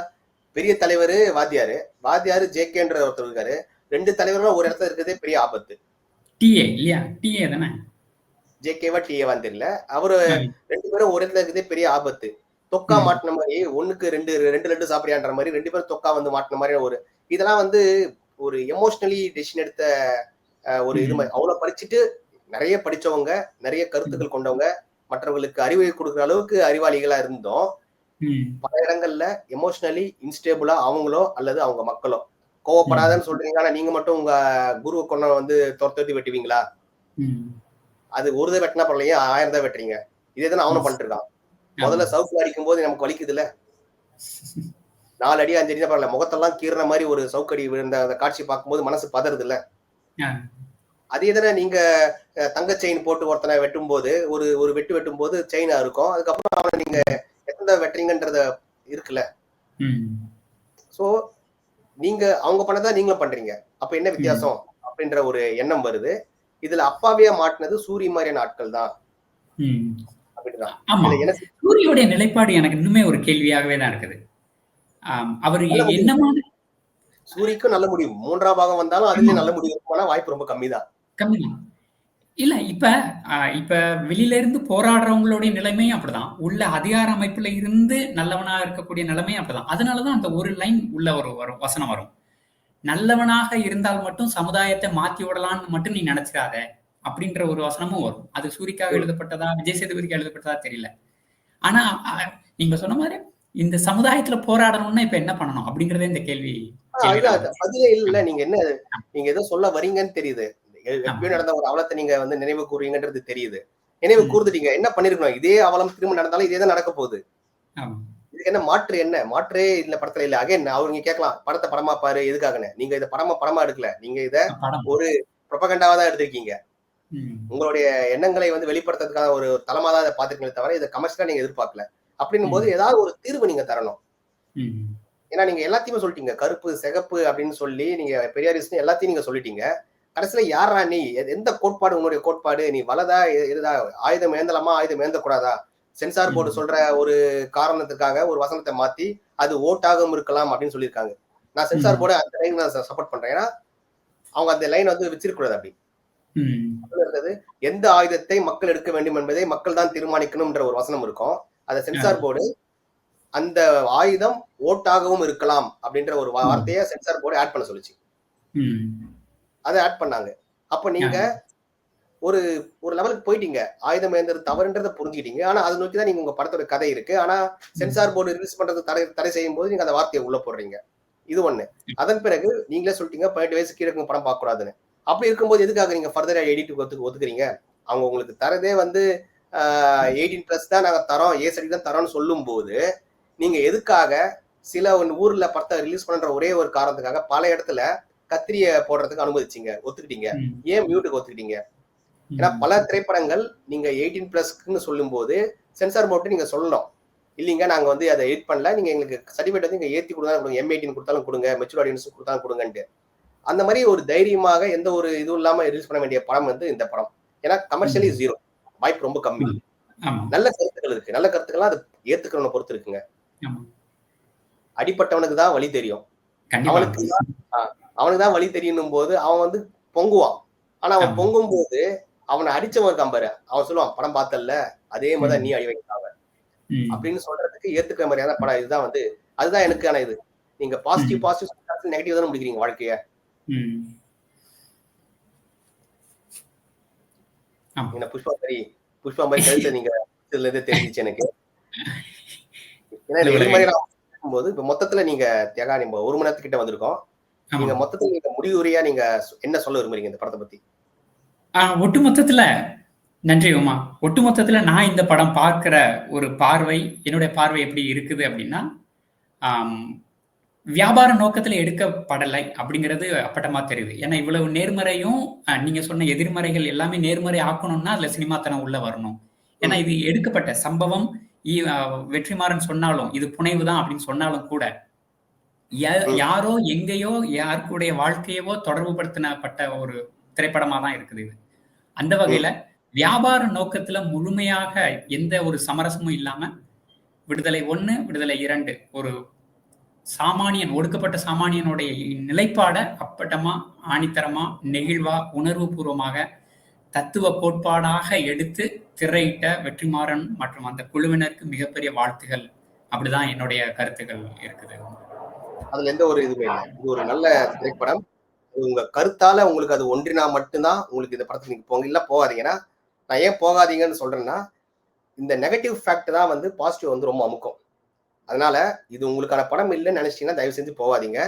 பெரிய தலைவர் வாத்தியாரு ஜேகேன்ற ஒருத்தர் இருக்காரு. 2 தலைவரும் ஒரு இடத்துல இருக்கிறதே பெரிய ஆபத்து. ஜேகேவா டிஏவான்னு தெரியல. அவரு 2 பேரும் ஒரு இடத்துல இருக்கிறதே பெரிய ஆபத்து. தொக்கா மாட்டின மாதிரி, 1க்கு 2 லட்டு சாப்பிடியான்ற மாதிரி 2 பேரும் தொக்கா வந்து மாட்டின மாதிரி ஒரு இதெல்லாம் வந்து ஒரு எமோஷனலி டெசிஷன் எடுத்த ஒரு இது மாதிரி. அவ்வளவு படிச்சுட்டு நிறைய படிச்சவங்க, நிறைய கருத்துக்கள் கொண்டவங்க, மற்றவர்களுக்கு அறிவை கொடுக்குற அளவுக்கு அறிவாளிகளா இருந்தோம். பல இடங்கள்ல எமோஷனலி இன்ஸ்டேபிளா அவங்களோ அல்லது அவங்க மக்களோ கோவப்படாதன்னு சொல்றீங்க. ஆனா நீங்க மட்டும் உங்க குருவை கொண்ட வந்து தொத்தி வெட்டுவீங்களா? அது ஒரு தான் வெட்டினா பரவாயில்லையே, 1000 தான் வெட்டுறீங்க. இதே தானே அவனும் பண்ணிட்டு இருக்கான். முதல்ல சவுக்கு அடிக்கும் போது நமக்கு வலிக்குது இல்ல, 4 அடி 5 அடி தான் பரவாயில்ல, முகத்தெல்லாம் கீறின மாதிரி ஒரு சவுக்கடி விழுந்த அந்த காட்சி பார்க்கும்போது மனசு பதறது இல்ல. அதே தானே நீங்க தங்க செயின் போட்டு ஒருத்தனை வெட்டும் போது ஒரு வெட்டும் போது செயினா இருக்கும். அதுக்கப்புறம் அவனை நீங்க எத்தனை வெட்டுறீங்கன்றத இருக்குல்ல. சோ நீங்க அவங்க பண்ணதான் நீங்களும் பண்றீங்க. அப்ப என்ன வித்தியாசம் அப்படின்ற ஒரு எண்ணம் வருது. இதுல அப்பாவியா மாட்டினது சூரிய மாதிரியான ஆட்கள் தான். சூரியோடைய நிலைப்பாடு எனக்கு இன்னுமே ஒரு கேள்வியாகவே தான் இருக்குது. அவர் என்ன சூரிக்கும் நல்ல முடியும், 3ஆம் பாகம் வந்தாலும் அதுலயும் நல்ல முடியும் வாய்ப்பு ரொம்ப கம்மிதான். இல்ல இப்ப வெளியில இருந்து போராடுறவங்களுடைய நிலைமையும் அப்படிதான். உள்ள அதிகார அமைப்புல இருந்து நல்லவனா இருக்கக்கூடிய நிலைமையும் அப்படிதான். அதனாலதான் அந்த ஒரு லைன் உள்ள ஒரு வசனம் வரும். நல்லவனாக இருந்தால் மட்டும் சமுதாயத்தை மாத்தி விடலான்னு மட்டும் நீ நினைச்சிடாத அப்படின்ற ஒரு வசனமும் வரும். அது சூரிக்காக எழுதப்பட்டதா, விஜய் சேதுபதிக்கு எழுதப்பட்டதா தெரியல. ஆனா நீங்க சொன்ன மாதிரி இந்த சமுதாயத்துல போராடணும்னா இப்ப என்ன பண்ணணும் அப்படிங்கறதே இந்த கேள்வி. பதிலே இல்ல. நீங்க ஏதோ சொல்ல வரீங்கன்னு தெரியுது. எப்பயும் நடந்த ஒரு அவலத்தை நீங்க வந்து நினைவு கூறுவீங்கன்றது தெரியுது. நினைவு கூர்ந்துட்டீங்க. என்ன பண்ணிருக்கணும்? இதே அவலம் திரும்ப நடந்தாலும் இதே தான் நடக்க போகுது. இதுக்கு என்ன மாற்று? என்ன மாற்றே இந்த படத்துல இல்ல. அகைன் அவங்க கேட்கலாம், படத்தை படமா பாரு, எதுக்காகன்னு. நீங்க இதை படமா எடுக்கல. நீங்க இத ஒரு ப்ரொபகண்டாவா தான் எடுத்திருக்கீங்க. உங்களுடைய எண்ணங்களை வந்து வெளிப்படுத்துறதுக்காக ஒரு தளமா தான் இதை பாத்துருக்கீங்களே தவிர இதை கமர்ஷியலா நீங்க எதிர்பார்க்கல. அப்படின்னும் போது ஏதாவது ஒரு தீர்வு நீங்க தரணும். ஏன்னா நீங்க எல்லாத்தையுமே சொல்லிட்டீங்க. கருப்பு சிகப்பு அப்படின்னு சொல்லி நீங்க பெரியாரிஸ்ட் எல்லாத்தையும் நீங்க சொல்லிட்டீங்க. கடைசியில யாரா நீ? எந்த கோட்பாடு உன்னுடைய கோட்பாடு? நீ வலதா எதா? ஆயுதம் ஏந்தலாமா, ஆயுதம் ஏந்தக்கூடாதா? சென்சார் போர்டு சொல்ற ஒரு காரணத்துக்காக ஒரு வசனத்தை மாத்தி அது ஓட்டாகவும் இருக்கலாம் அப்படின்னு சொல்லியிருக்காங்க. நான் சென்சார் போர்டு அந்த லைன் நான் சப்போர்ட் பண்றேன். ஏன்னா அவங்க அந்த லைன் வந்து வச்சிருக்கூடாது. அப்படி இருந்தது. எந்த ஆயுதத்தை மக்கள் எடுக்க வேண்டும் என்பதை மக்கள் தான் தீர்மானிக்கணும்ன்ற ஒரு வசனம் இருக்கும். அதை சென்சார் போர்டு அந்த ஆயுதம் ஓட்டாகவும் இருக்கலாம் அப்படின்ற ஒரு வார்த்தையை சென்சார் போர்டு ஆட் பண்ண சொல்லிச்சு. அதை ஆட் பண்ணாங்க. அப்ப நீங்க ஒரு லெவலுக்கு போயிட்டீங்க. ஆயுதம் ஏந்தது தவறுன்றதை புரிஞ்சுக்கிட்டீங்க. ஆனா அதை நோக்கிதான் நீங்க உங்க படத்தோட கதை இருக்கு. ஆனா சென்சார் போர்டு ரிலீஸ் பண்றது தடை செய்யும் போது நீங்க அந்த வார்த்தையை உள்ள போடுறீங்க. இது ஒண்ணு. அதன் பிறகு நீங்களே சொல்லிட்டீங்க 18 வயசு கீழே படம் பார்க்க கூடாதுன்னு. அப்படி இருக்கும்போது எதுக்காக நீங்க ஃபர்தரா எடிட் ஒத்துக்கிறீங்க? அவங்க உங்களுக்கு தரதே வந்து 18+ தான் நாங்க தரோம், ஏ சர்டிஃபிகேட் தான் தரோம்னு சொல்லும் போது நீங்க எதுக்காக சில ஊர்ல படத்தை ரிலீஸ் பண்ற ஒரே ஒரு காரணத்துக்காக பல இடத்துல கத்திரிய போடுறதுக்கு அனுமதிச்சீங்க, ஒத்துக்கிட்டீங்க? ஏன் மியூட்டுக்கு ஒத்துக்கிட்டீங்க? ஏன்னா பல திரைப்படங்கள் நீங்க 18+ன்னு சொல்லும் போது சென்சார் போட்டு நீங்க சொல்லணும், இல்லைங்க நாங்க வந்து அதை எடிட் பண்ணல, நீங்க எங்களுக்கு சர்டிஃபிகேட் வந்து நீங்க ஏத்தி கொடுத்தாலும் M18 கொடுத்தாலும் கொடுங்க, மெச்சூர் ஆடியன்ஸ் கொடுத்தாலும் கொடுங்கன்ட்டு. அந்த மாதிரி ஒரு தைரியமாக எந்த ஒரு இதுவும் இல்லாம ரிலீஸ் பண்ண வேண்டிய படம் வந்து இந்த படம். ஏன்னா கமர்ஷியலி 0, வாய்ப்பு ரொம்ப கம்மி. நல்ல கருத்துக்கள் இருக்கு. நல்ல கருத்துக்கள்லாம் அது ஏத்துக்கிறவனை பொறுத்து இருக்குங்க. ஆமா. அடிப்பட்டவனுக்கு தான் வலி தெரியும். கண்டிப்பா. அவனுக்கு அவனுக்கு தான் வலி தெரியணும் போது அவன் வந்து பொங்குவான். ஆனா அவன் ஆமா. பொங்கும்போது அவனை அடிச்சவன் இருக்கான் பாரு, அவன் சொல்லுவான் படம் பார்த்தல்ல, அதே மாதிரிதான் ம். நீ அடி வைக்காம ம். அப்படின்னு சொல்றதுக்கு ஏத்துக்கிற மாதிரியான படம் இதுதான் வந்து அதுதான் எனக்கான இது. நீங்க பாசிட்டிவ் ம். பாசிட்டிவ் நெகட்டிவ் தானே முடிக்கிறீங்க வாழ்க்கைய. ம். ஆமா. என்ன புஷ்பா மாதிரி கழுத்துல நீங்க இதுல இருந்து தெரிஞ்சிச்சு எனக்கு. ஏன்னா இல்ல இது இல்ல. மாதிரி நான் பார்க்கும்போது இப்ப மொத்தத்துல நீங்க தியாகா நம்ம 1 மணி நேரத்துக்கிட்ட வந்திருக்கோம். ஆமா. நீங்க மொத்தத்துல நீங்க முடிவுரையா நீங்க என்ன சொல்ல விரும்புறீங்க இந்த படத்தை பத்தி? ஒட்டுமொத்தத்துல நன்றி உமா. ஒட்டுமொத்தத்துல நான் இந்த படம் பார்க்கிற ஒரு பார்வை, என்னுடைய பார்வை எப்படி இருக்குது அப்படின்னா, ஆம், வியாபார நோக்கத்துல எடுக்கப்படலை அப்படிங்கிறது அப்பட்டமா தெரியுது. ஏன்னா இவ்வளவு நேர்மறையும் நீங்க சொன்ன எதிர்மறைகள் எல்லாமே நேர்மறை ஆக்கணும்னா அதுல சினிமாத்தனம் உள்ள வரணும். ஏன்னா இது எடுக்கப்பட்ட சம்பவம் வெற்றிமாறன் சொன்னாலும் இது புனைவு தான் அப்படின்னு சொன்னாலும் கூட யாரோ எங்கேயோ யாருக்குடைய வாழ்க்கையவோ தொடர்பு படுத்தினப்பட்ட ஒரு திரைப்படமா தான் இருக்குது இது. அந்த வகையில வியாபார நோக்கத்துல முழுமையாக எந்த ஒரு சமரசமும் இல்லாம விடுதலை 1, விடுதலை 2 ஒரு சாமானியன், ஒடுக்கப்பட்ட சாமானியனுடைய நிலைப்பாட அப்பட்டமா, ஆணித்தரமா, நெகிழ்வா, உணர்வு பூர்வமாக, தத்துவ கோட்பாடாக எடுத்து திரையிட்ட வெற்றிமாறன் மற்றும் அந்த குழுவினருக்கு மிகப்பெரிய வாழ்த்துகள். அப்படிதான் என்னுடைய கருத்துக்கள் இருக்குது. அதுல எந்த ஒரு இதுவுமே இல்லை. இது ஒரு நல்ல திரைப்படம். உங்க கருத்தால உங்களுக்கு அது ஒன்றினா மட்டும்தான் உங்களுக்கு இந்த படத்துக்கு நீங்க போங்க, இல்ல போகாதீங்கன்னா. நான் ஏன் போகாதீங்கன்னு சொல்றேன்னா, இந்த நெகட்டிவ் ஃபேக்ட் தான் வந்து பாசிட்டிவ் வந்து ரொம்ப அமுக்கும். அதனால இது உங்களுக்கான படம் இல்லைன்னு நினைச்சீங்கன்னா தயவு செஞ்சு போகாதீங்க.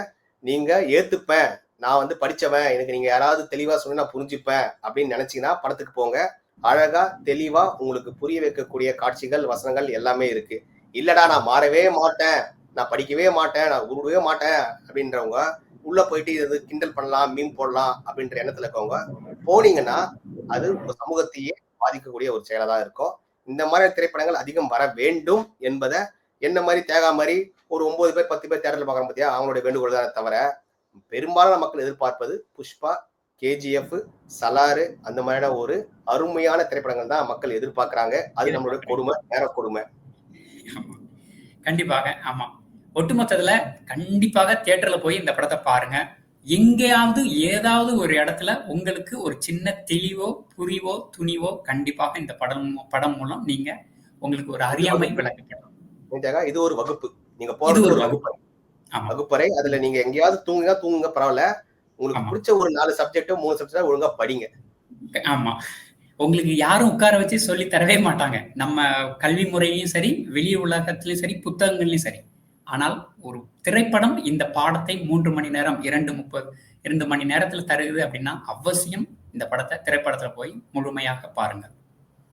நீங்க ஏத்துப்பேன், நான் வந்து படிச்சவன், எனக்கு நீங்க யாராவது தெளிவா சொன்னா நான் புரிஞ்சுப்பேன் அப்படின்னு நினைச்சீங்கன்னா படத்துக்கு போங்க. அழகா தெளிவா உங்களுக்கு புரிய வைக்கக்கூடிய காட்சிகள், வசனங்கள் எல்லாமே இருக்கு. இல்லடா நான் மாறவே மாட்டேன், நான் படிக்கவே மாட்டேன், நான் உருவவே மாட்டேன் அப்படின்றவங்க உள்ள போயிட்டு இது கிண்டல் பண்ணலாம், மீம் போடலாம் அப்படின்ற எண்ணத்துல இருக்கவங்க போனீங்கன்னா அது உங்க சமூகத்தையே பாதிக்கக்கூடிய ஒரு செயலா தான் இருக்கும். இந்த மாதிரி திரைப்படங்கள் அதிகம் வர வேண்டும் என்பதை என்ன மாதிரி தேகா மாதிரி ஒரு 9 பேர் 10 பேர் தேட்டர்ல பாக்குறோம் பத்தியா, அவங்களுடைய வேண்டுகோள் தான் தவிர பெரும்பாலான மக்கள் எதிர்பார்ப்பது புஷ்பா, கேஜிஎஃப், சலாரு அந்த மாதிரியான ஒரு அருமையான திரைப்படங்கள் தான் மக்கள் எதிர்பார்க்கிறாங்க. அது நம்மளுடைய கொடுமை, நேர கொடுமை. கண்டிப்பாக. ஆமா. ஒட்டுமொத்தத்துல கண்டிப்பாக தியேட்டர்ல போய் இந்த படத்தை பாருங்க. எங்கேயாவது ஏதாவது ஒரு இடத்துல உங்களுக்கு ஒரு சின்ன தெளிவோ, புரிவோ, துணிவோ கண்டிப்பாக இந்த படம் மூலம் நீங்க உங்களுக்கு ஒரு அறியாமை விளக்கப்படும். இது ஒரு வகுப்பு. நீங்க போறது ஒரு வகுப்பறை. அதுல நீங்க எங்கேயாவது தூங்குங்க பரவாயில்ல. உங்களுக்கு பிடிச்ச ஒரு 4 சப்ஜெக்டோ 3 சப்ஜெக்டோ ஒழுங்கா படிங்க. ஆமா. உங்களுக்கு யாரும் உட்கார வச்சு சொல்லி தரவே மாட்டாங்க. நம்ம கல்வி முறையிலும் சரி, வெளி உலகத்திலும் சரி, புத்தகங்கள்லயும் சரி. ஆனால் ஒரு திரைப்படம் இந்த பாடத்தை 3 மணி நேரம் 2 மணி நேரத்துல தருகுது அப்படின்னா அவசியம் இந்த படத்தை திரைப்படத்துல போய் முழுமையாக பாருங்க.